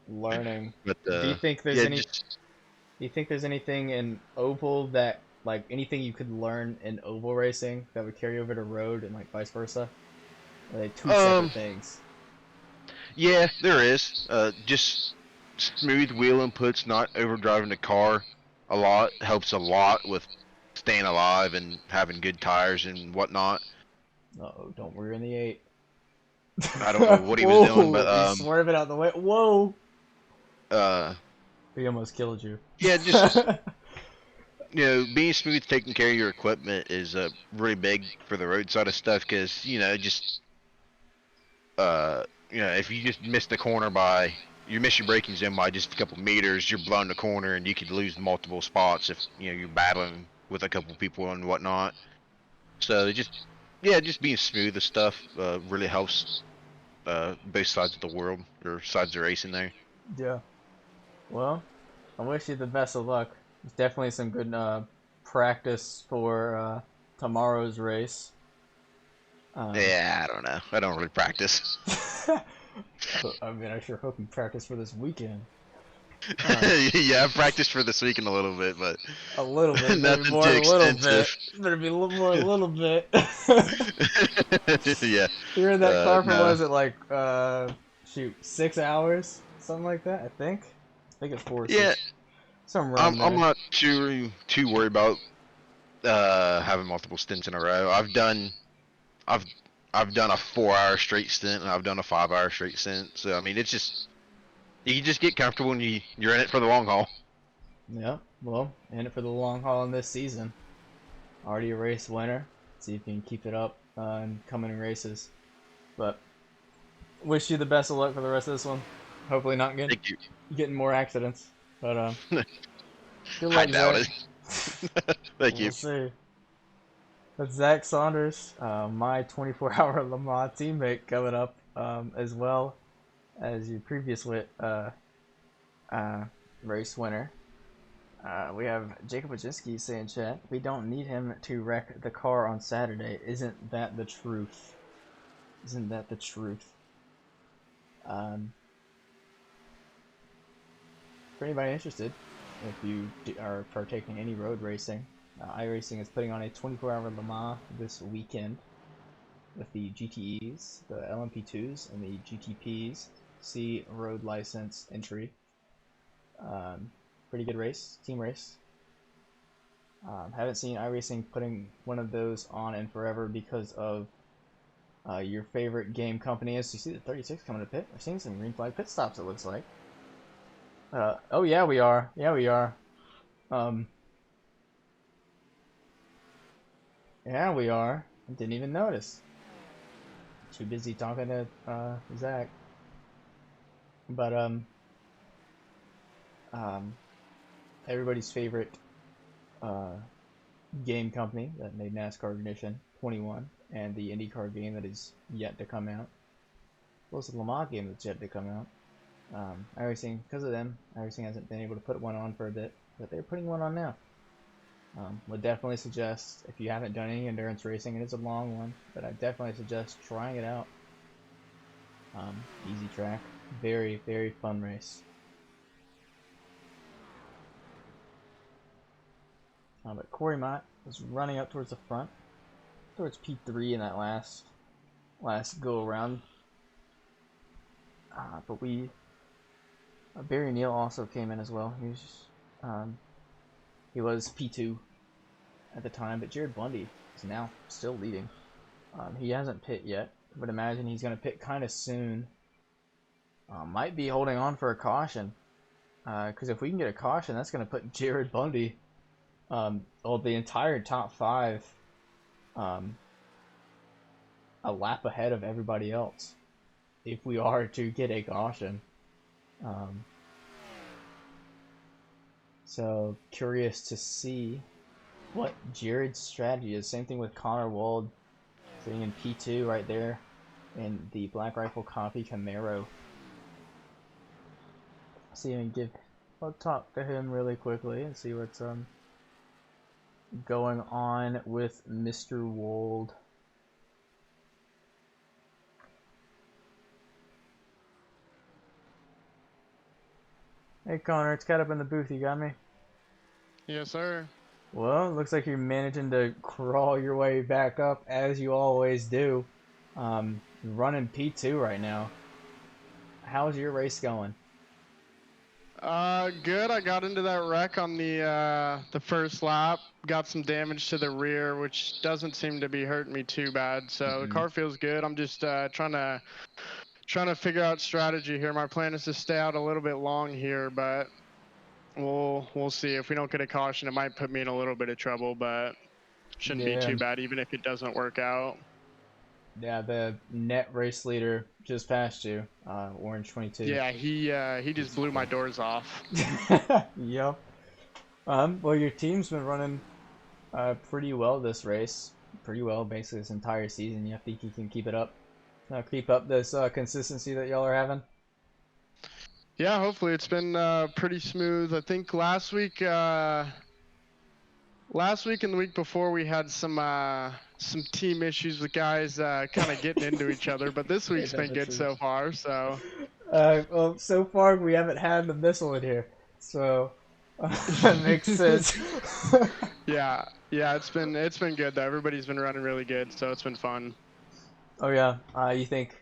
learning, But do you think there's yeah, any? Do you think there's anything in oval that, like, anything you could learn in oval racing that would carry over to road and like vice versa? Are they two separate things? Yeah, there is. Just smooth wheel inputs, not overdriving the car a lot helps a lot with staying alive and having good tires and whatnot. Uh-oh, don't worry in the 8. I don't know what he was doing, but he's swerving out the way. Whoa! uh, He almost killed you. yeah, just being smooth, taking care of your equipment is really big for the road side of stuff, because just if you just miss the corner you miss your braking zone by just a couple meters, you're blowing the corner and you could lose multiple spots if you're battling with a couple people and whatnot. So just being smooth and stuff really helps both sides of the world, or sides of racing there. Yeah. Well, I wish you the best of luck. It's definitely some good practice for tomorrow's race. Yeah, I don't know. I don't really practice. I mean, I sure hope you practice for this weekend. Yeah, I've practiced for this weekend a little bit, but a little bit, nothing more too a little extensive. bit. Better be a little more, a little bit. Yeah. You're in that car for no. what is it, like 6 hours, something like that? I think it's 4 or 6. Yeah. Some I'm there. not too worried about having multiple stints in a row. I've done a 4-hour straight stint, and I've done a 5-hour straight stint. So I mean, it's just you just get comfortable and you're in it for the long haul. Yeah, well, in it for the long haul in this season. Already a race winner. See if you can keep it up in coming races. But wish you the best of luck for the rest of this one. Hopefully not Thank you. getting more accidents. But good I luck, doubt Zach. it. Thank you. We'll see. That's Zach Saunders, my 24-hour Le Mans teammate, coming up, as well as your previous race winner. We have Jacob Wojcicki saying, chat, we don't need him to wreck the car on Saturday. Isn't that the truth? Isn't that the truth? For anybody interested, if you are partaking in any road racing, iRacing is putting on a 24-hour Le Mans this weekend with the GTEs, the LMP2s, and the GTPs. C road license entry. Pretty good race, team race. Haven't seen iRacing putting one of those on in forever because of your favorite game company is. You see the 36 coming to pit. We're seeing some green flag pit stops, it looks like. Oh yeah, we are. Yeah, we are. Yeah, we are. I didn't even notice. Too busy talking to Zach. But everybody's favorite game company that made NASCAR Ignition 21 and the IndyCar game that is yet to come out. Well, it's the Le Mans game that's yet to come out. iRacing, because of them, iRacing hasn't been able to put one on for a bit, but they're putting one on now. Would definitely suggest, if you haven't done any endurance racing, and it's a long one, but I definitely suggest trying it out. Easy track, very, very fun race. But Cory Mott was running up towards the front, towards P3 in that last go around. But Barry Neale also came in as well. He was P2 at the time, but Jared Bundy is now still leading. He hasn't pit yet, but imagine he's going to pit kind of soon. Might be holding on for a caution, because if we can get a caution, that's going to put Jared Bundy, the entire top 5, a lap ahead of everybody else. If we are to get a caution. So curious to see what Jared's strategy is. Same thing with Connor Wald sitting in P2 right there in the Black Rifle Coffee Camaro. I'll talk to him really quickly and see what's going on with Mr. Wald. Hey Connor, it's Cat up in the booth, you got me? Yes, sir. Well, looks like you're managing to crawl your way back up as you always do. Running P2 right now. How's your race going? Good. I got into that wreck on the first lap. Got some damage to the rear, which doesn't seem to be hurting me too bad. So the car feels good. I'm just trying to figure out strategy here. My plan is to stay out a little bit long here, but we'll see. If we don't get a caution, it might put me in a little bit of trouble, but shouldn't be too bad even if it doesn't work out. Yeah, the net race leader just passed you, Orange 22. Yeah, he just blew my doors off. Yep. Well, your team's been running pretty well this race. Pretty well, basically this entire season. You think you can keep it up? Keep up this consistency that y'all are having? Yeah, hopefully it's been pretty smooth. I think last week and the week before we had some team issues with guys kind of getting into each other, but this week's been good so far. So. Well, so far we haven't had the missile in here, so that makes sense. Yeah, it's been good though. Everybody's been running really good, so it's been fun. Oh yeah, you think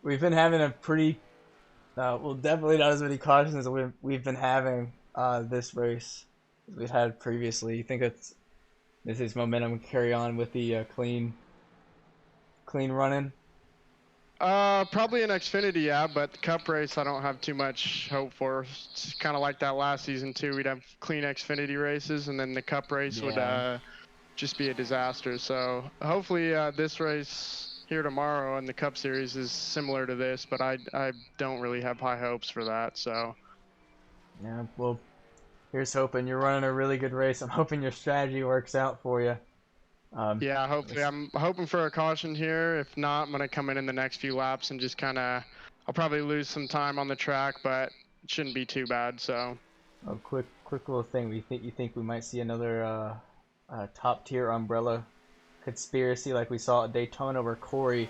we've been having a pretty, well, definitely not as many cautions as we've been having this race as we've had previously. You think this is momentum carry on with the clean running? Probably an Xfinity, yeah, but the Cup race I don't have too much hope for. It's kind of like that last season too. We'd have clean Xfinity races, and then the Cup race would just be a disaster. So hopefully this race here tomorrow in the Cup Series is similar to this, but I don't really have high hopes for that. So Yeah, well, here's hoping. You're running a really good race. I'm hoping your strategy works out for you. yeah, hopefully I'm hoping for a caution here. If not, I'm gonna come in the next few laps and just kind of, I'll probably lose some time on the track, but it shouldn't be too bad. So A quick little thing. You think we might see another top tier umbrella conspiracy like we saw at Daytona, where Cory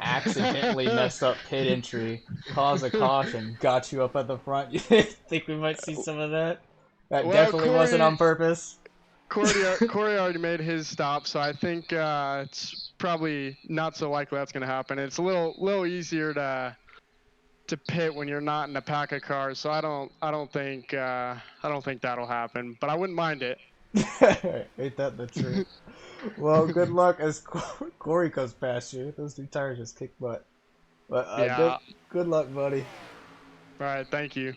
accidentally messed up pit entry, caused a caution, got you up at the front. You think we might see some of that? That Well, definitely wasn't on purpose. Cory already made his stop, so I think it's probably not so likely that's gonna happen. It's a little easier to pit when you're not in a pack of cars, so I don't think that'll happen. But I wouldn't mind it. Ain't that the truth? Well, good luck as Cory goes past you. Those two tires just kick butt. But Yeah. good luck, buddy. All right, thank you.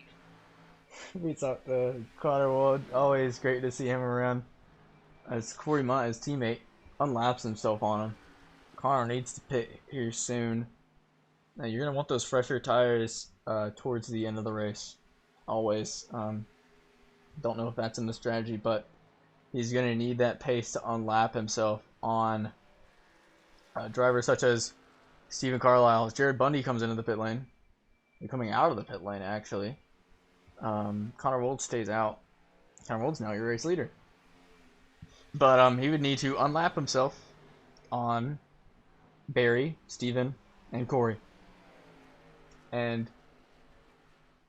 Beats up the Connor Wood. Always great to see him around. As Cory Mott, his teammate, unlaps himself on him. Connor needs to pit here soon. Now, you're gonna want those fresher tires towards the end of the race. Always. Don't know if that's in the strategy, but he's going to need that pace to unlap himself on drivers such as Stephen Carlile. As Jared Bundy comes into the pit lane. They're coming out of the pit lane, actually. Connor Wold stays out. Connor Wold's now your race leader. But he would need to unlap himself on Barry, Stephen, and Cory. And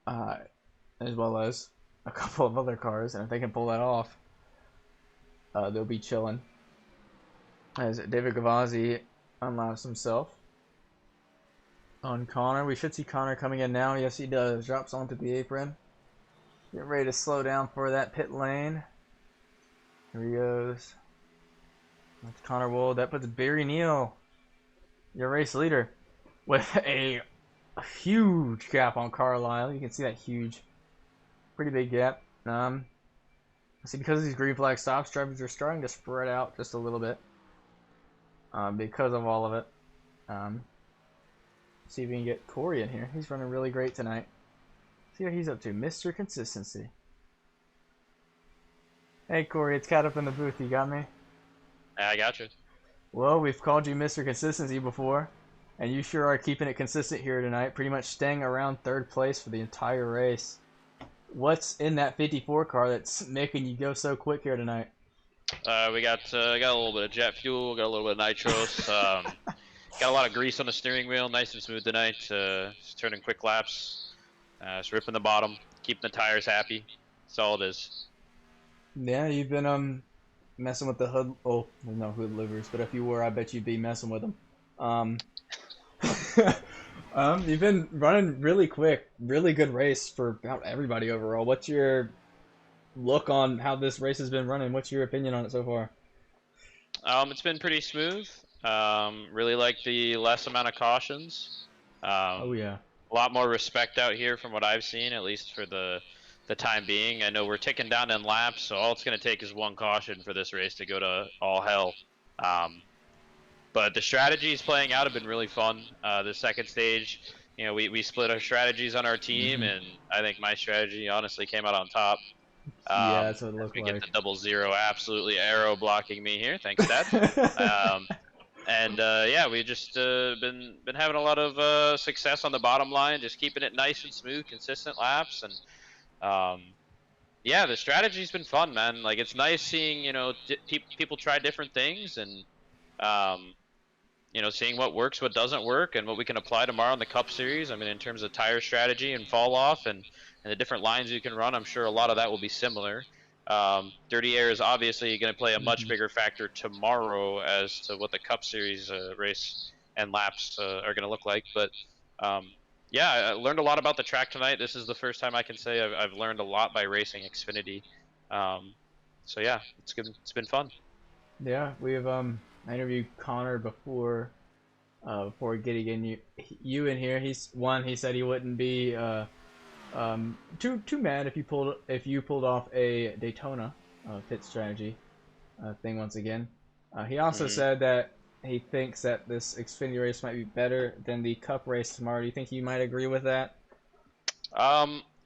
as well as a couple of other cars. And if they can pull that off, they'll be chilling. As David Gavazzi unlaps himself on Connor. We should see Connor coming in now. Yes, he does. Drops onto the apron. Get ready to slow down for that pit lane. Here he goes. That's Connor Wold. That puts Barry Neale, your race leader, with a huge gap on Carlile. You can see that huge, pretty big gap. See, because of these green flag stops, drivers are starting to spread out just a little bit because of all of it. See if we can get Cory in here. He's running really great tonight. See what he's up to. Mr. Consistency. Hey, Cory, it's Cat up in the booth. You got me? I got you. Well, we've called you Mr. Consistency before, and you sure are keeping it consistent here tonight, pretty much staying around third place for the entire race. What's in that 54 car that's making you go so quick here tonight? We got a little bit of jet fuel, got a little bit of nitros, got a lot of grease on the steering wheel, nice and smooth tonight. Just turning quick laps, just ripping the bottom, keeping the tires happy. That's all it is. Yeah, you've been messing with the hood. Oh, there's no hood livers, but if you were, I bet you'd be messing with them. You've been running really quick, really good race for about everybody overall. What's your look on how this race has been running? What's your opinion on it so far? It's been pretty smooth. Really like the less amount of cautions. Oh yeah. A lot more respect out here from what I've seen, at least for the time being. I know we're ticking down in laps, so all it's going to take is one caution for this race to go to all hell. But the strategies playing out have been really fun. The second stage, you know, we split our strategies on our team, and I think my strategy honestly came out on top. Yeah, that's what it looked like. We get the 0-0 absolutely arrow blocking me here. Thanks, Dad. Yeah, we just been having a lot of success on the bottom line, just keeping it nice and smooth, consistent laps, and yeah, the strategy's been fun, man. Like, it's nice seeing, you know, people try different things, and you know, seeing what works, what doesn't work, and what we can apply tomorrow in the Cup Series. I mean, in terms of tire strategy and fall off and the different lines you can run, I'm sure a lot of that will be similar. Dirty air is obviously going to play a much bigger factor tomorrow as to what the Cup Series race and laps are going to look like. But yeah, I learned a lot about the track tonight. This is the first time I can say I've learned a lot by racing Xfinity. So yeah, it's good. It's been fun. Yeah, we have I interviewed Connor before getting in you in here. He said he wouldn't be too mad if you pulled off a Daytona pit strategy thing once again. He also said that he thinks that this Xfinity race might be better than the Cup race tomorrow. Do you think you might agree with that?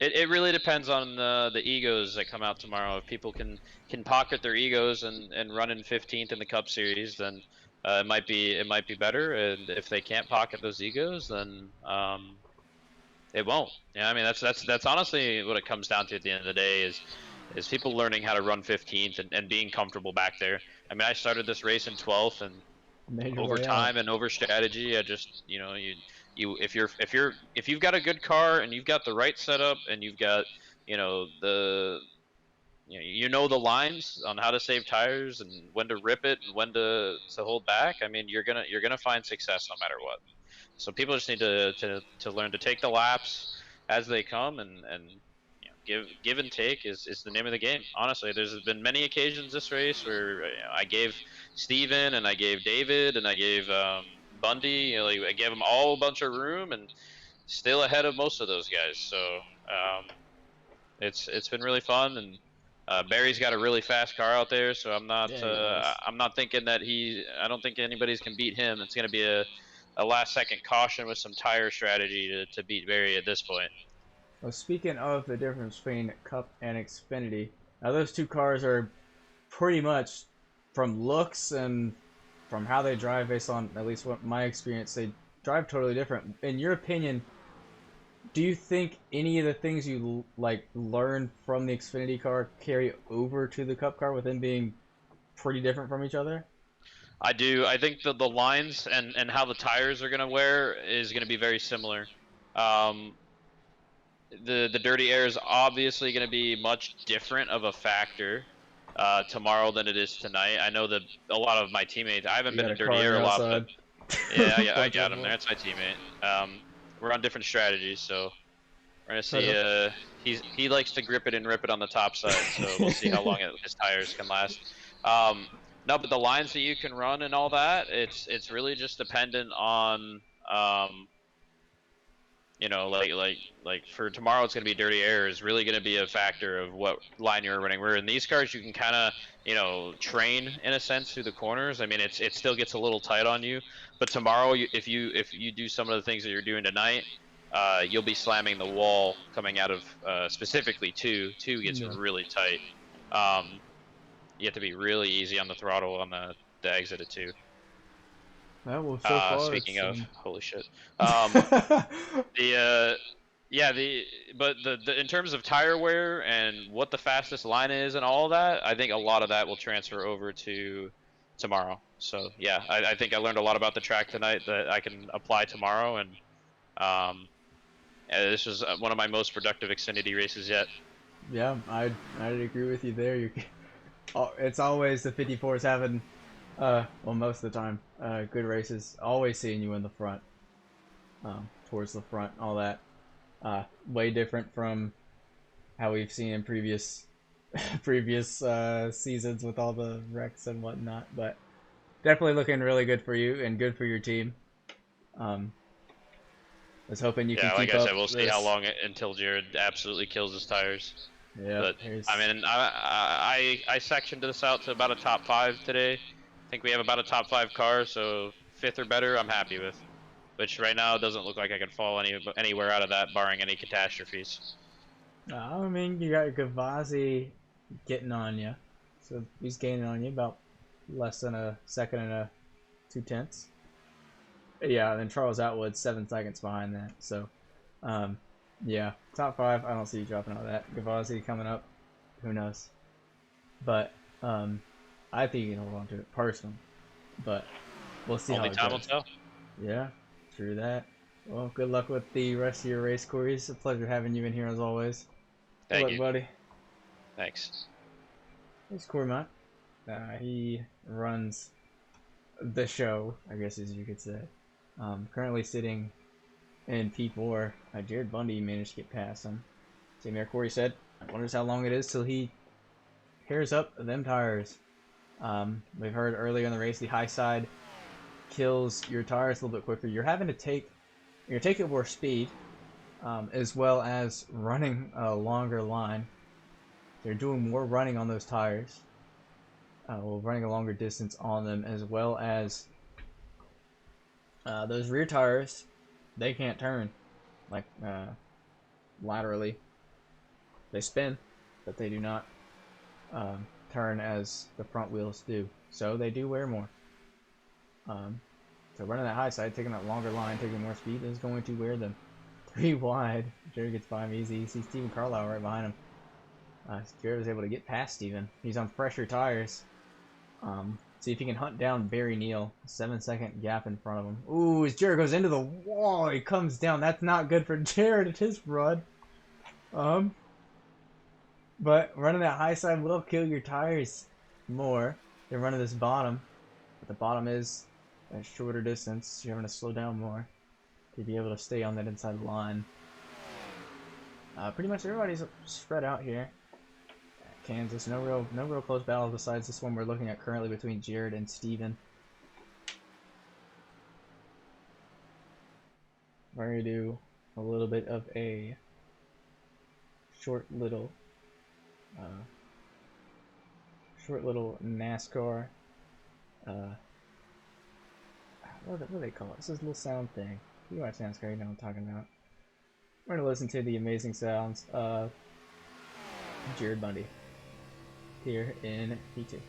It really depends on the egos that come out tomorrow. If people can pocket their egos and run in 15th in the Cup Series, then it might be better. And if they can't pocket those egos, then it won't. Yeah, I mean that's honestly what it comes down to at the end of the day is people learning how to run 15th and being comfortable back there. I mean, I started this race in 12th, and over time and over strategy, I just if you've got a good car and you've got the right setup and you've got the the lines on how to save tires and when to rip it and when to hold back. I mean, you're gonna find success no matter what. So people just need to learn to take the laps as they come and give and take is the name of the game. Honestly, there's been many occasions this race where I gave Steven and I gave David and I gave Bundy, I gave them all a bunch of room and still ahead of most of those guys. So it's been really fun, and Barry's got a really fast car out there, so I'm not thinking that I don't think anybody's can beat him. It's going to be a last second caution with some tire strategy to beat Barry at this point. Well, speaking of the difference between Cup and Xfinity, now those two cars are pretty much, from looks and from how they drive, based on at least what my experience, they drive totally different. In your opinion, do you think any of the things you learned from the Xfinity car carry over to the Cup car with them being pretty different from each other? I do. I think the lines and how the tires are going to wear is going to be very similar. The dirty air is obviously going to be much different of a factor tomorrow than it is tonight. I know that a lot of my teammates, I haven't been in dirty air a lot, but yeah, I got him there. That's my teammate. We're on different strategies, so we're going to see. He likes to grip it and rip it on the top side, so we'll see how long his tires can last. No, but the lines that you can run and all that, it's really just dependent on like for tomorrow it's going to be dirty air is really going to be a factor of what line you're running. Where in these cars you can kind of train in a sense through the corners. I mean, it still gets a little tight on you, but tomorrow if you do some of the things that you're doing tonight, you'll be slamming the wall coming out of specifically two gets really tight. You have to be really easy on the throttle on the exit at 2. Well, so far, speaking of, holy shit. But in terms of tire wear and what the fastest line is and all of that, I think a lot of that will transfer over to tomorrow. So yeah, I think I learned a lot about the track tonight that I can apply tomorrow, and this was one of my most productive Xfinity races yet. Yeah, I'd agree with you there. It's always the 54s having, well, most of the time, good races. Always seeing you in the front, towards the front, all that. Way different from how we've seen in previous seasons with all the wrecks and whatnot. But definitely looking really good for you and good for your team. I was hoping you can keep up. Yeah, like I said, we'll see how long until Jared absolutely kills his tires. Yeah, but I mean, I sectioned this out to about a top 5 today. I think we have about a top 5 car, so 5th or better, I'm happy with. Which right now it doesn't look like I can fall anywhere out of that, barring any catastrophes. I mean, you got Gavazzi getting on you, so he's gaining on you about less than a second and 2/10. Yeah, and then Charles Atwood 7 seconds behind that. So, yeah, top 5. I don't see you dropping out of that. Gavazzi coming up, who knows? But I think you can hold on to it personally. But we'll see how it goes. Only time will tell. Yeah, true that. Well, good luck with the rest of your race, Cory. It's a pleasure having you in here as always. Thank you, buddy. Thanks. It's Cory Mott. He runs the show, I guess as you could say. Currently sitting in P4. Jared Bundy managed to get past him. Same here, Cory said. I wonders how long it is till he tears up them tires. We've heard earlier in the race the high side kills your tires a little bit quicker. You're having to taking more speed, as well as running a longer line. They're doing more running on those tires. Running a longer distance on them, as well as Those rear tires, they can't turn like laterally. They spin, but they do not turn as the front wheels do. So they do wear more. So running that high side, taking that longer line, taking more speed is going to wear them. 3 wide. Jared gets by him easy. You see Steven Carlile right behind him. Jared was able to get past Steven. He's on fresher tires. See if he can hunt down Barry Neale. 7-second gap in front of him. Ooh, as Jared goes into the wall, he comes down. That's not good for Jared at his run. But running that high side will kill your tires more than running this bottom. But the bottom is a shorter distance. You're having to slow down more to be able to stay on that inside line. Pretty much everybody's spread out here. Kansas, no real close battle besides this one we're looking at currently between Jared and Steven. We're going to do a little bit of a short little NASCAR what do they call it? This is a little sound thing. You watch NASCAR, you know what I'm talking about. We're going to listen to the amazing sounds of Jared Bundy here in P2.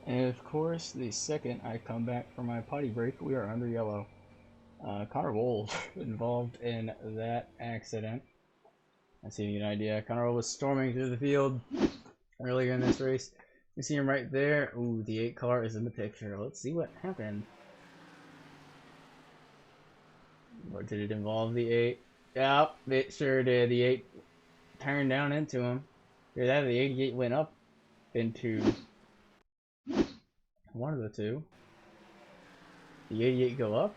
And of course, the second I come back from my potty break, we are under yellow. Connor Wolf involved in that accident. Let's see if you get an idea. Connor was storming through the field earlier in this race. You see him right there. Ooh, the 8 car is in the picture. Let's see what happened. Or did it involve the 8? Yep, it sure did. The 8 turned down into him. Either that or the 88 went up into one of the two. The 88 go up.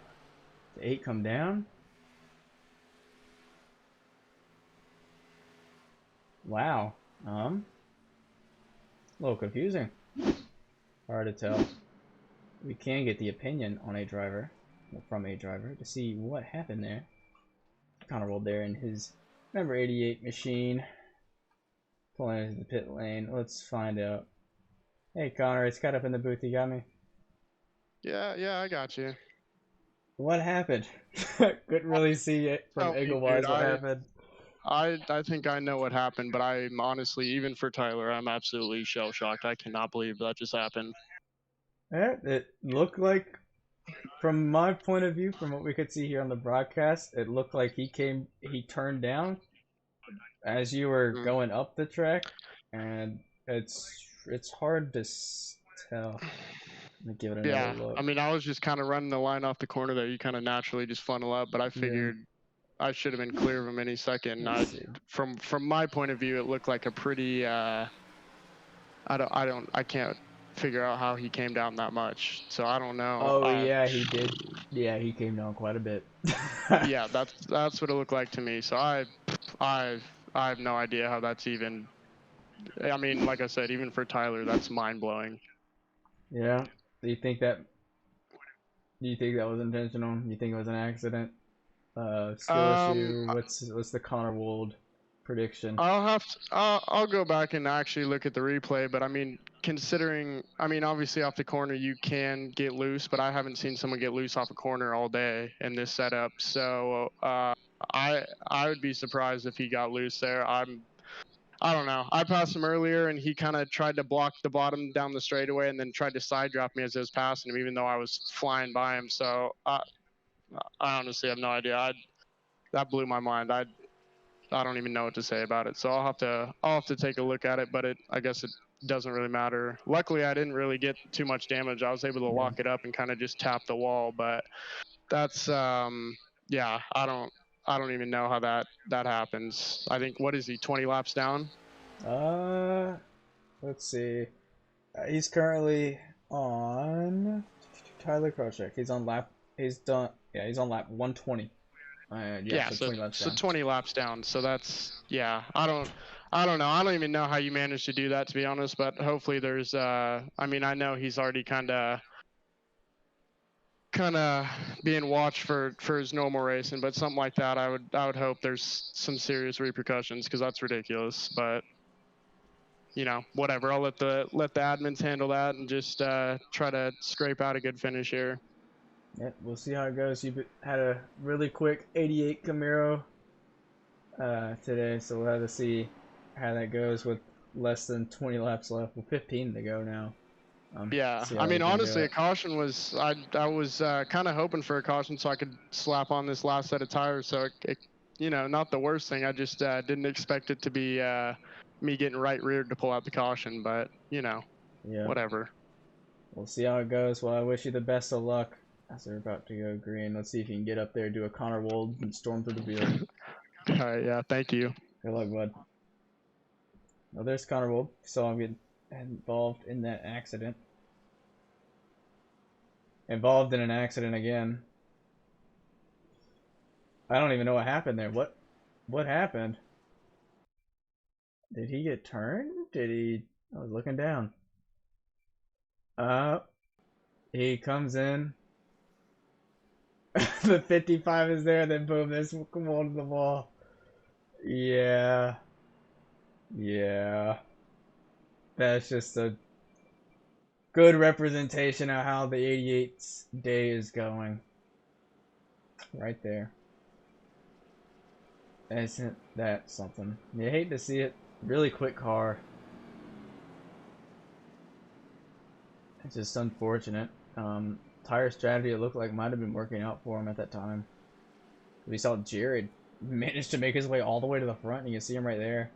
The 8 come down. Wow. A little confusing. Hard to tell. We can get the opinion on a driver, from a driver, to see what happened there. Connor rolled there in his number 88 machine. Pulling into the pit lane. Let's find out. Hey Connor, it's cut up in the booth. You got me? Yeah, I got you. What happened? Couldn't really see it from Tell me, Eagle-wise. dude, What happened? I think I know what happened, but I'm honestly, even for Tyler, I'm absolutely shell shocked. I cannot believe that just happened. It looked like, from my point of view, from what we could see here on the broadcast, it looked like he turned down as you were going up the track, and it's hard to tell. Let me give it another look. I mean, I was just kind of running the line off the corner there. You kind of naturally just funnel up, but I figured I should have been clear of him any second. From my point of view, it looked like a pretty. I can't figure out how he came down that much. So I don't know. Oh yeah, he did. Yeah, he came down quite a bit. Yeah, that's what it looked like to me. So I have no idea how that's even. I mean, like I said, even for Tyler, that's mind blowing. Yeah. Do you think that was intentional? You think it was an accident? Skill issue? What's the Connor Wold prediction? I'll go back and actually look at the replay, but I mean, obviously off the corner you can get loose, but I haven't seen someone get loose off a corner all day in this setup. So I would be surprised if he got loose there. I don't know. I passed him earlier, and he kind of tried to block the bottom down the straightaway, and then tried to side drop me as I was passing him, even though I was flying by him. So I honestly have no idea. That blew my mind. I don't even know what to say about it. So I'll have to take a look at it. But I guess it doesn't really matter. Luckily, I didn't really get too much damage. I was able to lock it up and kind of just tap the wall. But that's yeah. I don't even know how that happens. I think, what is he, 20 laps down? Let's see. He's currently on Tyler Krochek. He's on lap. He's done. Yeah, he's on lap 120. So 20 laps down. 20 laps down. So that's I don't know. I don't even know how you managed to do that, to be honest. But hopefully there's. I mean, I know he's already kind of being watched for his normal racing, but something like that, I would hope there's some serious repercussions, because that's ridiculous. But whatever. I'll let the admins handle that and just try to scrape out a good finish here. Yep, we'll see how it goes. You had a really quick 88 Camaro today, so we'll have to see how that goes with less than 20 laps left. Well, 15 to go now. I mean, honestly, a caution was. I was kind of hoping for a caution so I could slap on this last set of tires. So it not the worst thing. I just didn't expect it to be me getting right reared to pull out the caution. But whatever. We'll see how it goes. Well, I wish you the best of luck as they're about to go green. Let's see if you can get up there, do a Connor Wold, and storm through the field. All right, yeah, thank you. Good luck, bud. Well, there's Connor Wold. Saw him get involved in that accident. Involved in an accident again. I don't even know what happened there. What happened? Did he get turned? I was looking down. He comes in. The 55 is there, then boom, there's Wold to the wall. Yeah. That's just a good representation of how the 88's day is going. Right there. Isn't that something? You hate to see it. Really quick car. It's just unfortunate. Tire strategy, it looked like, might have been working out for him at that time. We saw Jared managed to make his way all the way to the front, and you can see him right there.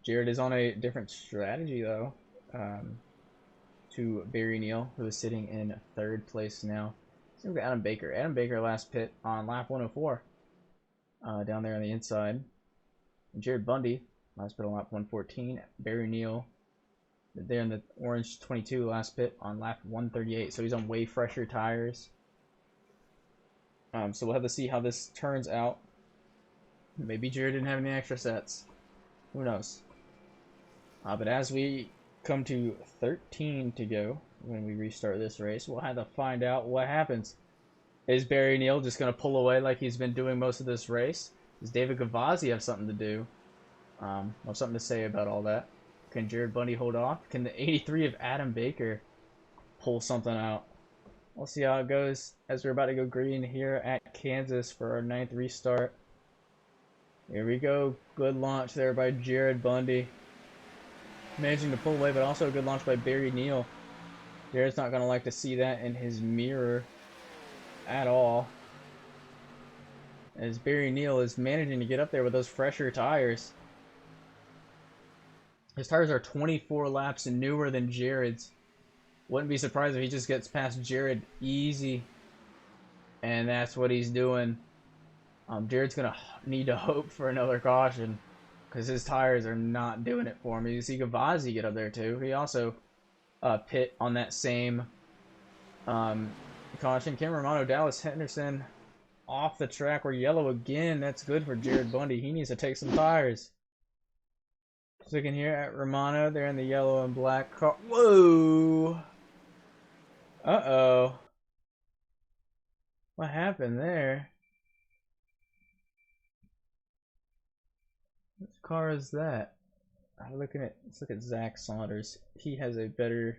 Jared is on a different strategy, though, to Barry Neale, who is sitting in third place now. Let's look at Adam Baker. Adam Baker last pit on lap 104, down there on the inside. And Jared Bundy last pit on lap 114. Barry Neale there in the orange 22 last pit on lap 138. So he's on way fresher tires. So we'll have to see how this turns out Maybe Jared didn't have any extra sets. Who knows? But as we come to 13 to go when we restart this race, we'll have to find out what happens. Is Barry Neale just going to pull away like he's been doing most of this race? Does David Gavazzi have something to do? Or something to say about all that? Can Jared Bundy hold off? Can the 83 of Adam Baker pull something out? We'll see how it goes as we're about to go green here at Kansas for our 9th restart. Here we go. Good launch there by Jared Bundy. Managing to pull away, but also a good launch by Barry Neale. Jared's not going to like to see that in his mirror at all. As Barry Neale is managing to get up there with those fresher tires. His tires are 24 laps newer than Jared's. Wouldn't be surprised if he just gets past Jared easy. And that's what he's doing. Jared's going to need to hope for another caution, because his tires are not doing it for him. You see Gavazzi get up there too. He also pit on that same caution. Cameron Romano, Dallas Henderson off the track. We're yellow again. That's good for Jared Bundy. He needs to take some tires. Just looking here at Romano. They're in the yellow and black car. Whoa! Uh-oh. What happened there? Which car is that? Let's look at Zach Saunders. He has a better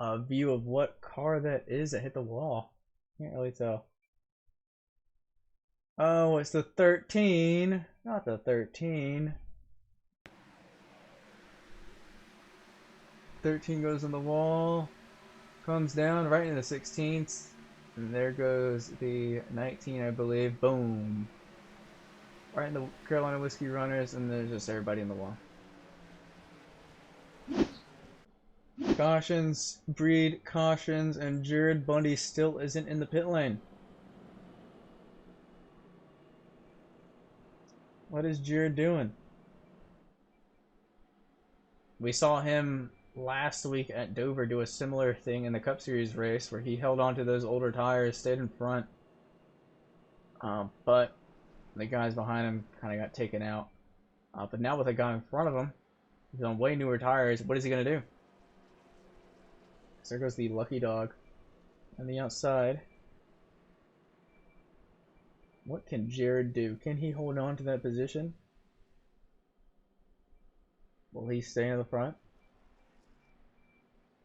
view of what car that is that hit the wall. Can't really tell. Oh, it's the 13. Not the 13. 13 goes on the wall. Comes down right into the 16th. And there goes the 19, I believe. Boom. Right in the Carolina Whiskey Runners, and there's just everybody in the wall. Cautions, Breed, cautions, and Jared Bundy still isn't in the pit lane. What is Jared doing? We saw him last week at Dover do a similar thing in the Cup Series race where he held on to those older tires, stayed in front. But the guys behind him kind of got taken out. But now with a guy in front of him, he's on way newer tires. What is he going to do? So there goes the lucky dog on the outside. What can Jared do? Can he hold on to that position? Will he stay in the front?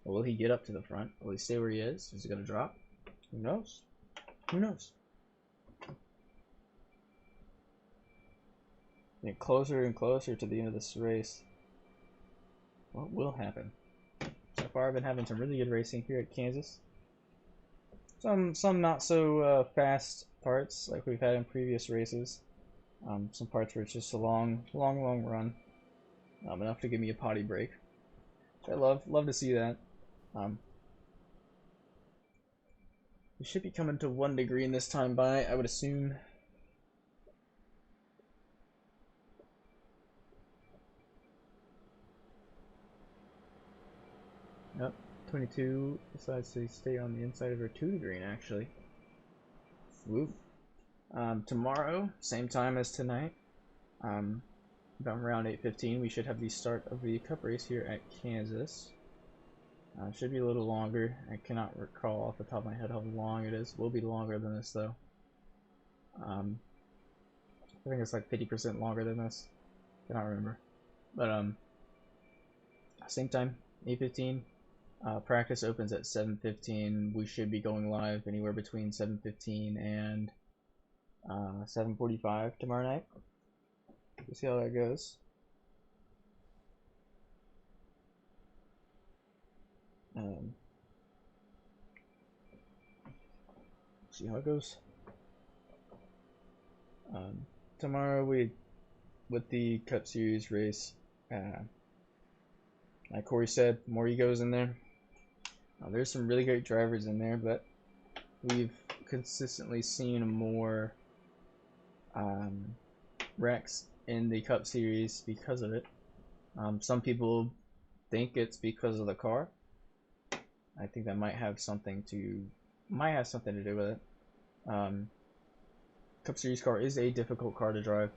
Or will he get up to the front? Will he stay where he is? Is he going to drop? Who knows? Who knows? Getting closer and closer to the end of this race. What will happen? So far I've been having some really good racing here at Kansas. Some not so fast parts like we've had in previous races. Some parts where it's just a long run. Enough to give me a potty break. Which I love to see that. We should be coming to 1 degree in this time by, I would assume. Yep, 22 decides to stay on the inside of her 2 degree actually. Woo. Tomorrow, same time as tonight. About around 8:15, we should have the start of the Cup race here at Kansas. Should be a little longer. I cannot recall off the top of my head how long it is. Will be longer than this though. I think it's like 50% longer than this. Cannot remember. But same time, 8:15. Practice opens at 7:15. We should be going live anywhere between 7:15 and 7:45 tomorrow night. We'll see how that goes. See how it goes. Tomorrow with the Cup Series race, like Cory said, more egos in there. There's some really great drivers in there, but we've consistently seen more wrecks in the Cup Series because of it. Some people think it's because of the car. I think that might have something to do with it. Cup Series car is a difficult car to drive.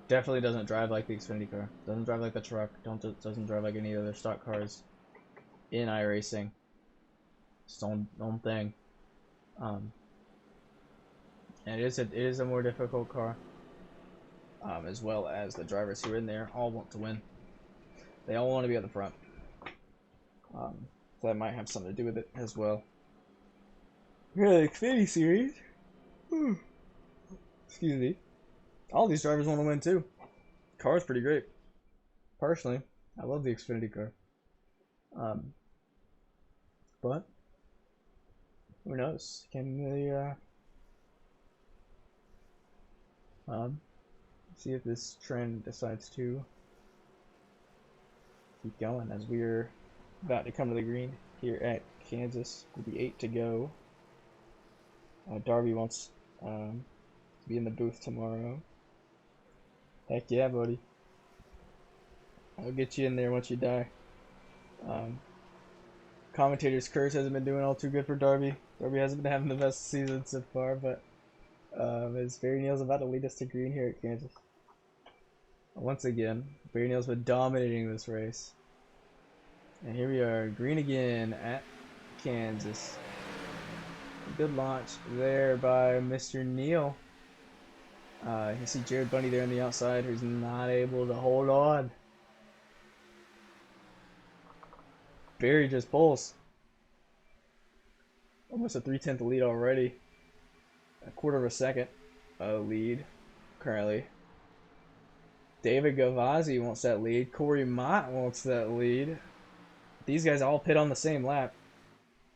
Definitely doesn't drive like the Xfinity car. Doesn't drive like the truck. Doesn't drive like any other stock cars in iRacing. It's its own thing. And it is a more difficult car. As well as the drivers who are in there all want to win. They all want to be at the front. So that might have something to do with it as well. Here at the Xfinity Series. Excuse me. All these drivers want to win too. The car's pretty great. Personally, I love the Xfinity car. But who knows? Can they see if this trend decides to keep going as we're about to come to the green here at Kansas. Will be 8 to go. Darby wants to be in the booth tomorrow. Heck yeah, buddy. I'll get you in there once you die. Commentator's curse hasn't been doing all too good for Darby. Darby hasn't been having the best season so far, but as Barry Neale's about to lead us to green here at Kansas. Once again, Barry Neale's been dominating this race. And here we are, green again at Kansas. Good launch there by Mr. Neale. You see Jared Bunny there on the outside who's not able to hold on. Barry just pulls. Almost a 3/10 lead already. A quarter of a second lead currently. David Gavazzi wants that lead. Cory Mott wants that lead. These guys all pit on the same lap.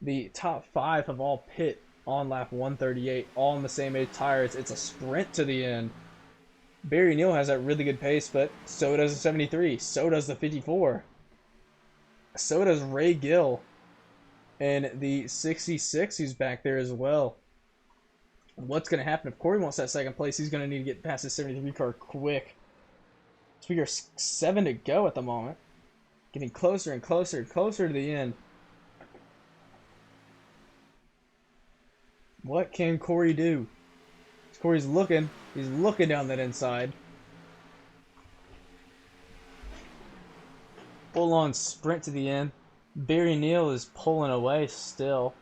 The top 5 have all pit on lap 138, all in the same 8 tires. It's a sprint to the end. Barry Neale has that really good pace, but so does the 73. So does the 54. So does Ray Gill. And the 66 who's back there as well. What's going to happen if Cory wants that second place? He's going to need to get past the 73 car quick. So we are 7 to go at the moment. Getting closer and closer and closer to the end. What can Cory do? Cory's looking. He's looking down that inside. Full on sprint to the end. Barry Neale is pulling away still.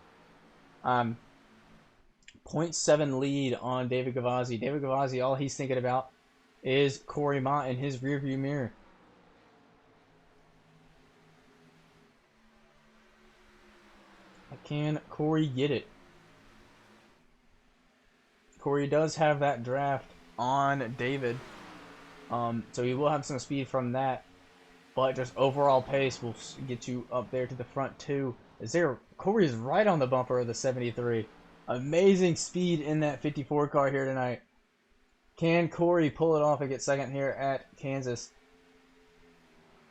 0.7 lead on David Gavazzi. David Gavazzi, all he's thinking about is Cory Mott in his rearview mirror. Can Cory get it? Cory does have that draft on David, so he will have some speed from that, but just overall pace will get you up there to the front too. Cory is right on the bumper of the 73. Amazing speed in that 54 car here tonight. Can Cory pull it off and get second here at Kansas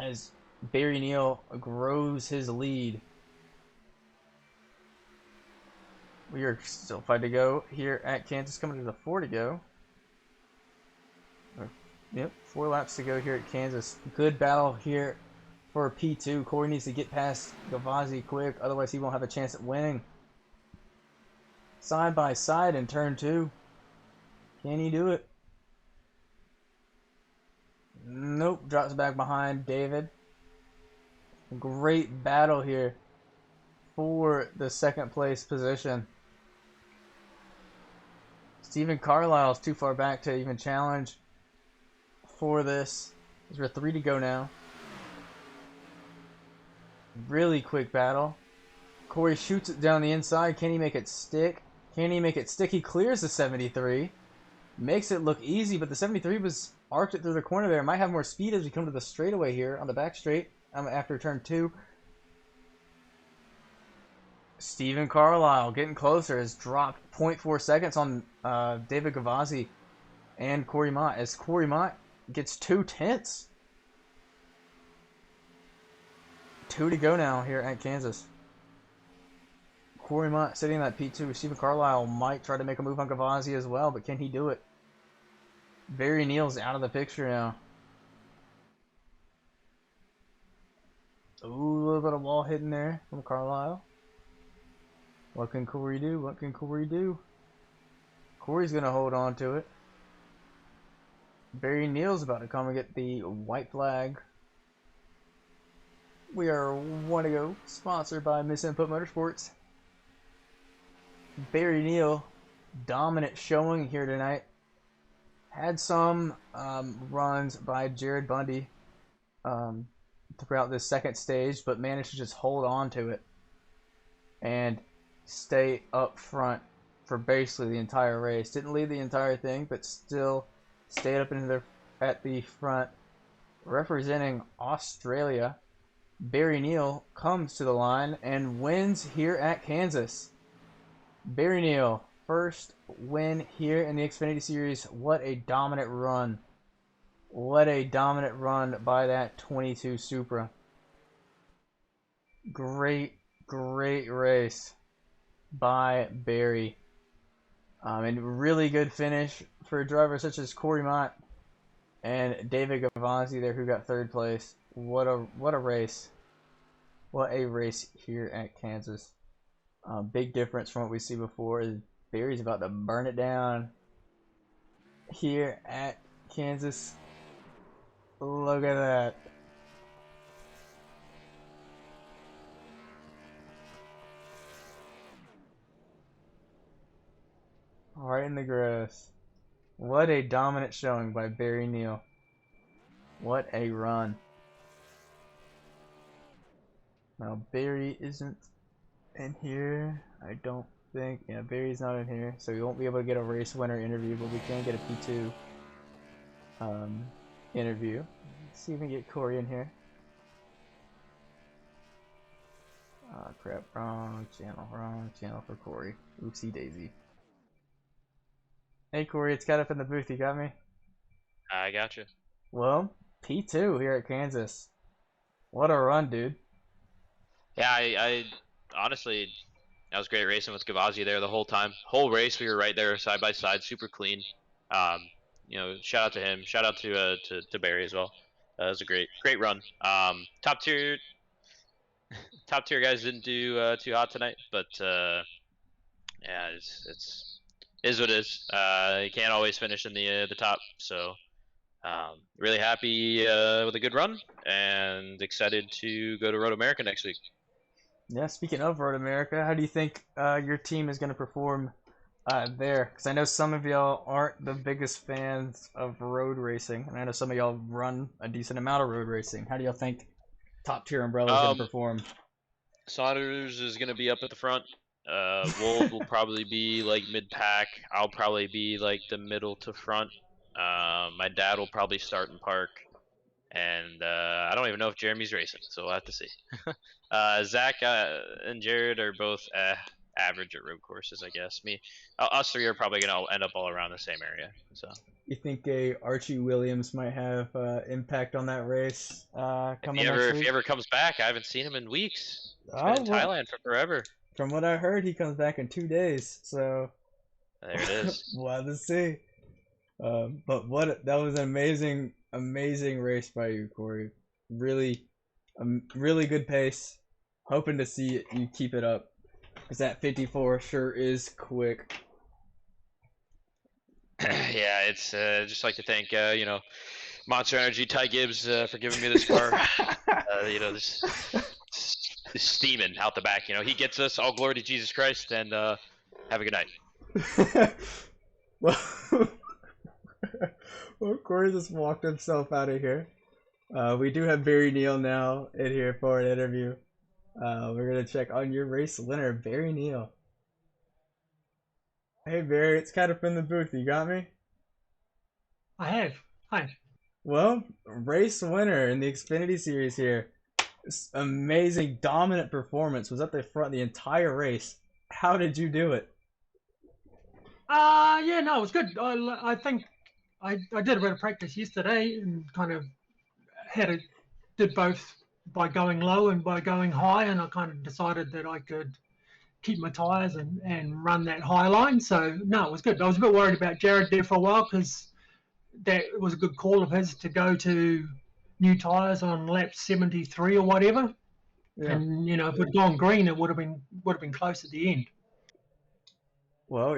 as Barry Neale grows his lead? We are still 5 to go here at Kansas, coming to the 4 to go. Yep, 4 laps to go here at Kansas. Good battle here for P2. Cory needs to get past Gavazzi quick, otherwise he won't have a chance at winning. Side by side in turn 2. Can he do it? Nope, drops back behind David. Great battle here for the second place position. Stephen Carlile is too far back to even challenge for this. There's 3 to go now. Really quick battle. Cory shoots it down the inside. Can he make it stick? Can he make it stick? He clears the 73. Makes it look easy, but the 73 was arced it through the corner there. Might have more speed as we come to the straightaway here on the back straight after turn 2. Stephen Carlile getting closer, has dropped 0.4 seconds on David Gavazzi and Cory Mott as Cory Mott gets 2/10. 2 to go now here at Kansas. Cory Mott sitting in that P2. Stephen Carlile might try to make a move on Gavazzi as well, but can he do it? Barry Neale's out of the picture now. Ooh, a little bit of wall hitting there from Carlile. What can Cory do? What can Cory do? Cory's going to hold on to it. Barry Neale's about to come and get the white flag. We are 1 to go, sponsored by Miss Input Motorsports. Barry Neale, dominant showing here tonight. Had some runs by Jared Bundy throughout this second stage, but managed to just hold on to it and stay up front for basically the entire race. Didn't lead the entire thing, but still stayed up at the front, representing Australia. Barry Neale comes to the line and wins here at Kansas. Barry Neale, first win here in the Xfinity Series. What a dominant run. What a dominant run by that 22 Supra. Great race by Barry. And really good finish for a driver such as Cory Mott and David Gavazzi there, who got third place. What a race. What a race here at Kansas. Big difference from what we see before. Barry's about to burn it down here at Kansas. Look at that. Right in the grass. What a dominant showing by Barry Neale. What a run. Now Barry isn't in here, I don't think. Yeah, Barry's not in here, so we won't be able to get a race winner interview, but we can get a P2 interview. Let's see if we can get Cory in here. Oh crap, wrong channel for Cory. Oopsie daisy. Hey Cory, it's Cat up in the booth, you got me? I got you. Well, P2 here at Kansas. What a run, dude. Yeah, I honestly, that was great racing with Gavazzi there the whole time. Whole race, we were right there side by side, super clean. You know, shout out to him. Shout out to Barry as well. It was a great run. Top tier guys didn't do too hot tonight, but yeah, it's is what it is. You can't always finish in the top, so really happy with a good run and excited to go to Road America next week. Yeah, speaking of Road America, how do you think your team is going to perform there? Because I know some of y'all aren't the biggest fans of road racing, and I know some of y'all run a decent amount of road racing. How do y'all think Top Tier Umbrella is going to perform? Saunders is going to be up at the front. Wold will probably be like mid-pack. I'll probably be like the middle to front. My dad will probably start in park. And I don't even know if Jeremy's racing, so we'll have to see. Zach and Jared are both average at road courses, I guess. Us three are probably going to end up all around the same area. So. You think Archie Williams might have impact on that race coming next week? If he ever comes back, I haven't seen him in weeks. He's been in Thailand for forever. From what I heard, he comes back in 2 days. So there it is. We'll have to see. But that was an amazing race by you, Cory. Really good pace. Hoping to see you keep it up, because that 54 sure is quick. Yeah, it's just like to thank Monster Energy, Ty Gibbs for giving me this car. This steaming out the back. He gets us. All glory to Jesus Christ, and have a good night. Well, Cory just walked himself out of here. We do have Barry Neale now in here for an interview. We're going to check on your race winner, Barry Neale. Hey, Barry, it's kind of in the booth. You got me? I have. Hi. Well, race winner in the Xfinity Series here. This amazing, dominant performance. Was up the front the entire race. How did you do it? Yeah, no, it was good. I think I did a bit of practice yesterday and kind of did both by going low and by going high, and I kind of decided that I could keep my tyres and run that high line. So, no, it was good. I was a bit worried about Jared there for a while, because that was a good call of his to go to new tyres on lap 73 or whatever. Yeah. And, if it had gone green, it would have been close at the end. Well,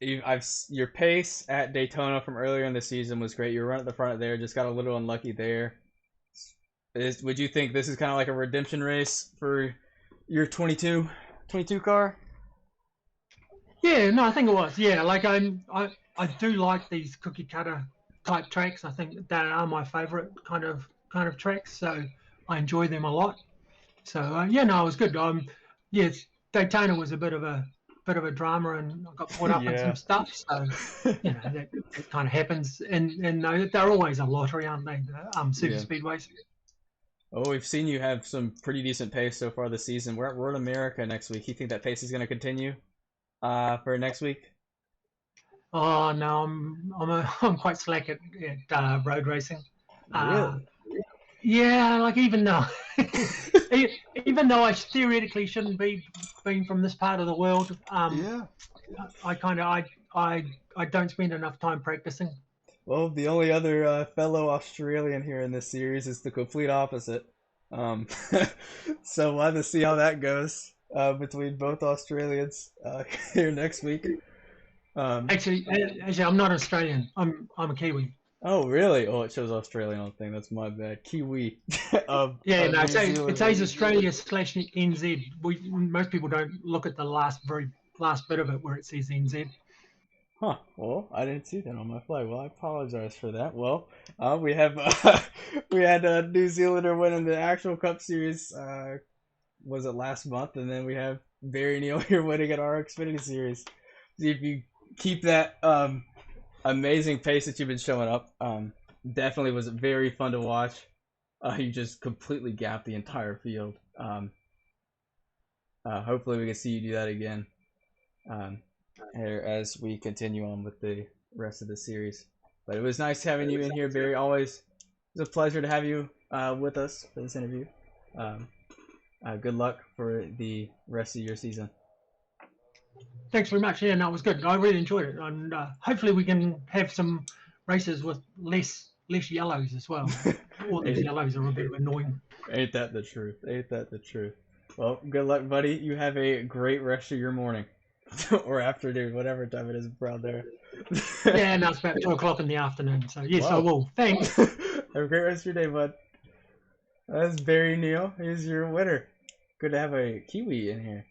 your pace at Daytona from earlier in the season was great. You were right at the front there, just got a little unlucky there. Would you think this is kind of like a redemption race for your 22 car? Yeah, no, I think it was. Yeah, like I do like these cookie cutter type tracks. I think that are my favorite kind of tracks. So I enjoy them a lot. So yeah, no, it was good. Yes, Daytona was a bit of a drama, and I got caught up in some stuff. So you know that kind of happens, and they're always a lottery, aren't they? The super speedways. Oh, we've seen you have some pretty decent pace so far this season. We're at Road America next week. You think that pace is going to continue for next week? Oh no, I'm quite slack at road racing. Really? Yeah, like even though I theoretically shouldn't be being from this part of the world, I don't spend enough time practicing. Well, the only other fellow Australian here in this series is the complete opposite. So we'll have to see how that goes between both Australians here next week. Actually, I'm not Australian. I'm a Kiwi. Oh, really? Oh, it shows Australian on the thing. That's my bad. Kiwi. It says Australia/NZ. Most people don't look at the last bit of it where it says NZ. Huh. Well, I didn't see that on my flag. Well, I apologize for that. Well, we have we had a New Zealander winning the actual Cup Series. Was it last month? And then we have Barry Neale here winning at our Xfinity Series. See if you keep that amazing pace that you've been showing up. Definitely was very fun to watch. You just completely gapped the entire field. Hopefully we can see you do that again here as we continue on with the rest of the series. But it was nice having you in here, Barry. Always it was a pleasure to have you with us for this interview. Good luck for the rest of your season. Thanks very much. Yeah, no, it was good. I really enjoyed it, and hopefully we can have some races with less yellows as well. All these yellows are a bit annoying. Ain't that the truth? Ain't that the truth? Well, good luck, buddy. You have a great rest of your morning. Or afternoon, whatever time it is around there. Yeah, now it's about 2 o'clock in the afternoon, so yes, I will. Thanks. Have a great rest of your day, bud. That's Barry Neale. He's your winner. Good to have a Kiwi in here.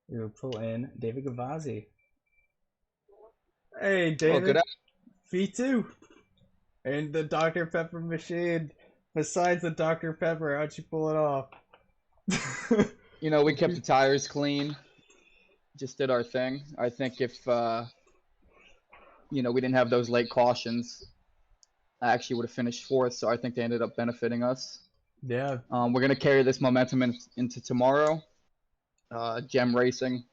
We'll pull in David Gavazzi. Hey, David. V2. And the Dr. Pepper machine. Besides the Dr. Pepper, how'd you pull it off? You know, we kept the tires clean. Just did our thing. I think if, we didn't have those late cautions, I actually would have finished fourth, so I think they ended up benefiting us. Yeah. We're going to carry this momentum into tomorrow. Gem Racing.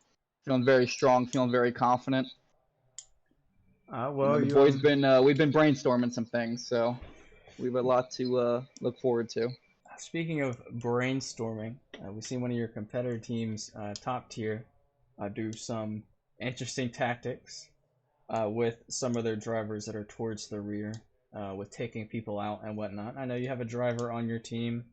Feeling very strong, feeling very confident. Well, the boys we've been brainstorming some things, so we have a lot to look forward to. Speaking of brainstorming, we've seen one of your competitor teams, Top Tier, do some interesting tactics with some of their drivers that are towards the rear, with taking people out and whatnot. I know you have a driver on your team.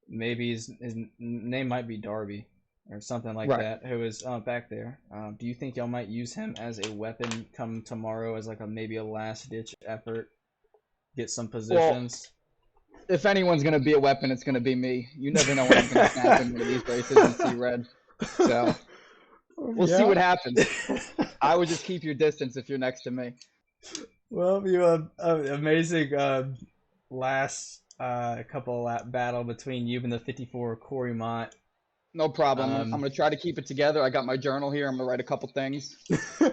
Maybe his name might be Darby or something like that, who is back there. Do you think y'all might use him as a weapon come tomorrow as like maybe a last-ditch effort? Get some positions? Well, if anyone's going to be a weapon, it's going to be me. You never know when I'm going to snap in one of these races and see red. So we'll see what happens. I would just keep your distance if you're next to me. Well, you have an amazing last couple lap battle between you and the 54 Cory Mott. No problem. I'm going to try to keep it together. I got my journal here. I'm going to write a couple things. I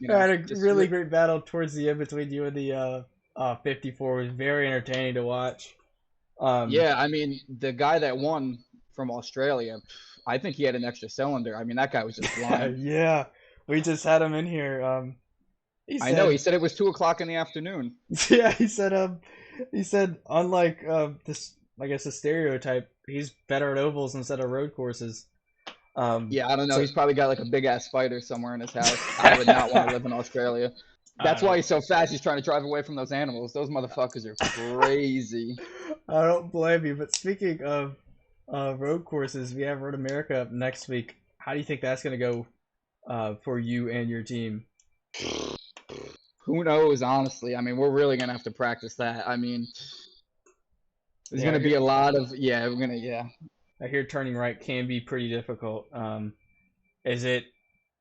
had a really great battle towards the end between you and the 54. It was very entertaining to watch. Yeah, I mean, the guy that won from Australia, I think he had an extra cylinder. I mean, that guy was just blind. Yeah, we just had him in here. I know. He said it was 2 o'clock in the afternoon. Yeah, he said unlike this, I guess, a stereotype, he's better at ovals instead of road courses. Yeah, I don't know. He's probably got like a big ass spider somewhere in his house. I would not want to live in Australia. That's why he's so fast. He's trying to drive away from those animals. Those motherfuckers are crazy. I don't blame you. But speaking of road courses, we have Road America up next week. How do you think that's going to go for you and your team? Who knows, honestly? I mean, we're really gonna have to practice that. I mean, there's Yeah, gonna be a lot of yeah. I hear turning right can be pretty difficult. Is it?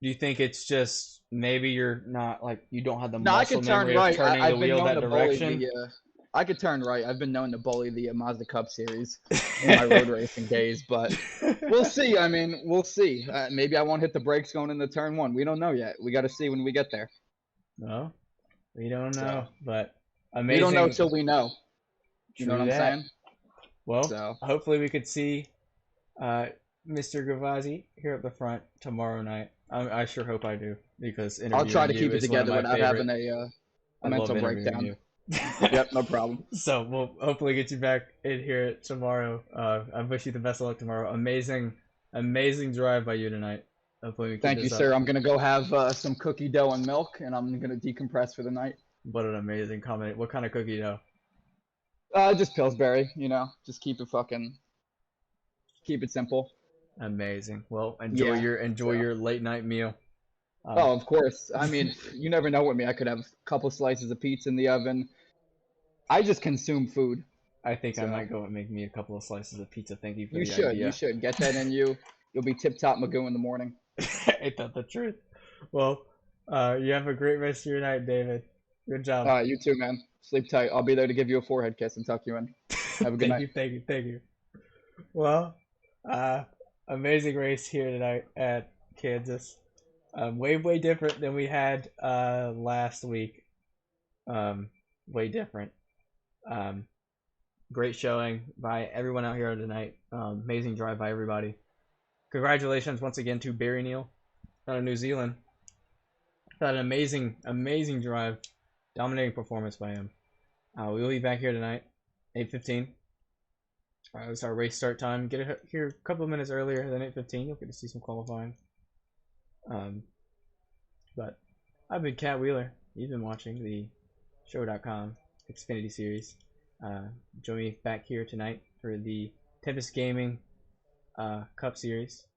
Do you think it's just maybe you're not like you don't have the No, I muscle could turn memory right. of turning the I've been wheel known that to bully direction? the. I could turn right. I've been known to bully the Mazda Cup series in my road racing days, but we'll see. I mean, we'll see. Maybe I won't hit the brakes going into turn 1. We don't know yet. We got to see when we get there. No, we don't know, So, but amazing. we don't know till we know. You know what I'm saying? Well, So. hopefully we could see Mr. Gavazzi here at the front tomorrow night. I sure hope I do, because I'll try to you keep it is one of together my without favorite. having a I love mental interviewing breakdown. you. Yep, no problem. So we'll hopefully get you back in here tomorrow. I wish you the best of luck tomorrow. Amazing drive by you tonight. Hopefully we keep Thank you, this sir. up. I'm gonna go have some cookie dough and milk, and I'm gonna decompress for the night. What an amazing comment. What kind of cookie dough? Just Pillsbury. Just keep it simple. Amazing. Well, enjoy your late night meal. Oh, of course. I mean, you never know with me. I could have a couple slices of pizza in the oven. I just consume food. I think I might go and make me a couple of slices of pizza. Thank you for You the should. idea. You should get that in you. You'll be tip top Magoo in the morning. Ain't that the truth? Well, you have a great rest of your night, David. Good job. All right, you too, man. Sleep tight. I'll be there to give you a forehead kiss and tuck you in. Have a good night. Thank you. Well, amazing race here tonight at Kansas. Way different than we had last week. Way different. Great showing by everyone out here tonight. Amazing drive by everybody. Congratulations once again to Barry Neale out of New Zealand. Got an amazing drive. Dominating performance by him. We'll be back here tonight, 8:15. It's our race start time. Get here a couple of minutes earlier than 8:15. You'll get to see some qualifying. But I've been Cat Wheeler. You've been watching the Show.com Xfinity Series. Join me back here tonight for the Tempest Gaming Cup Series.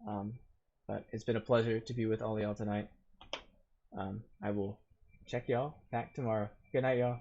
But it's been a pleasure to be with all y'all tonight. I will check y'all back tomorrow. Good night, y'all.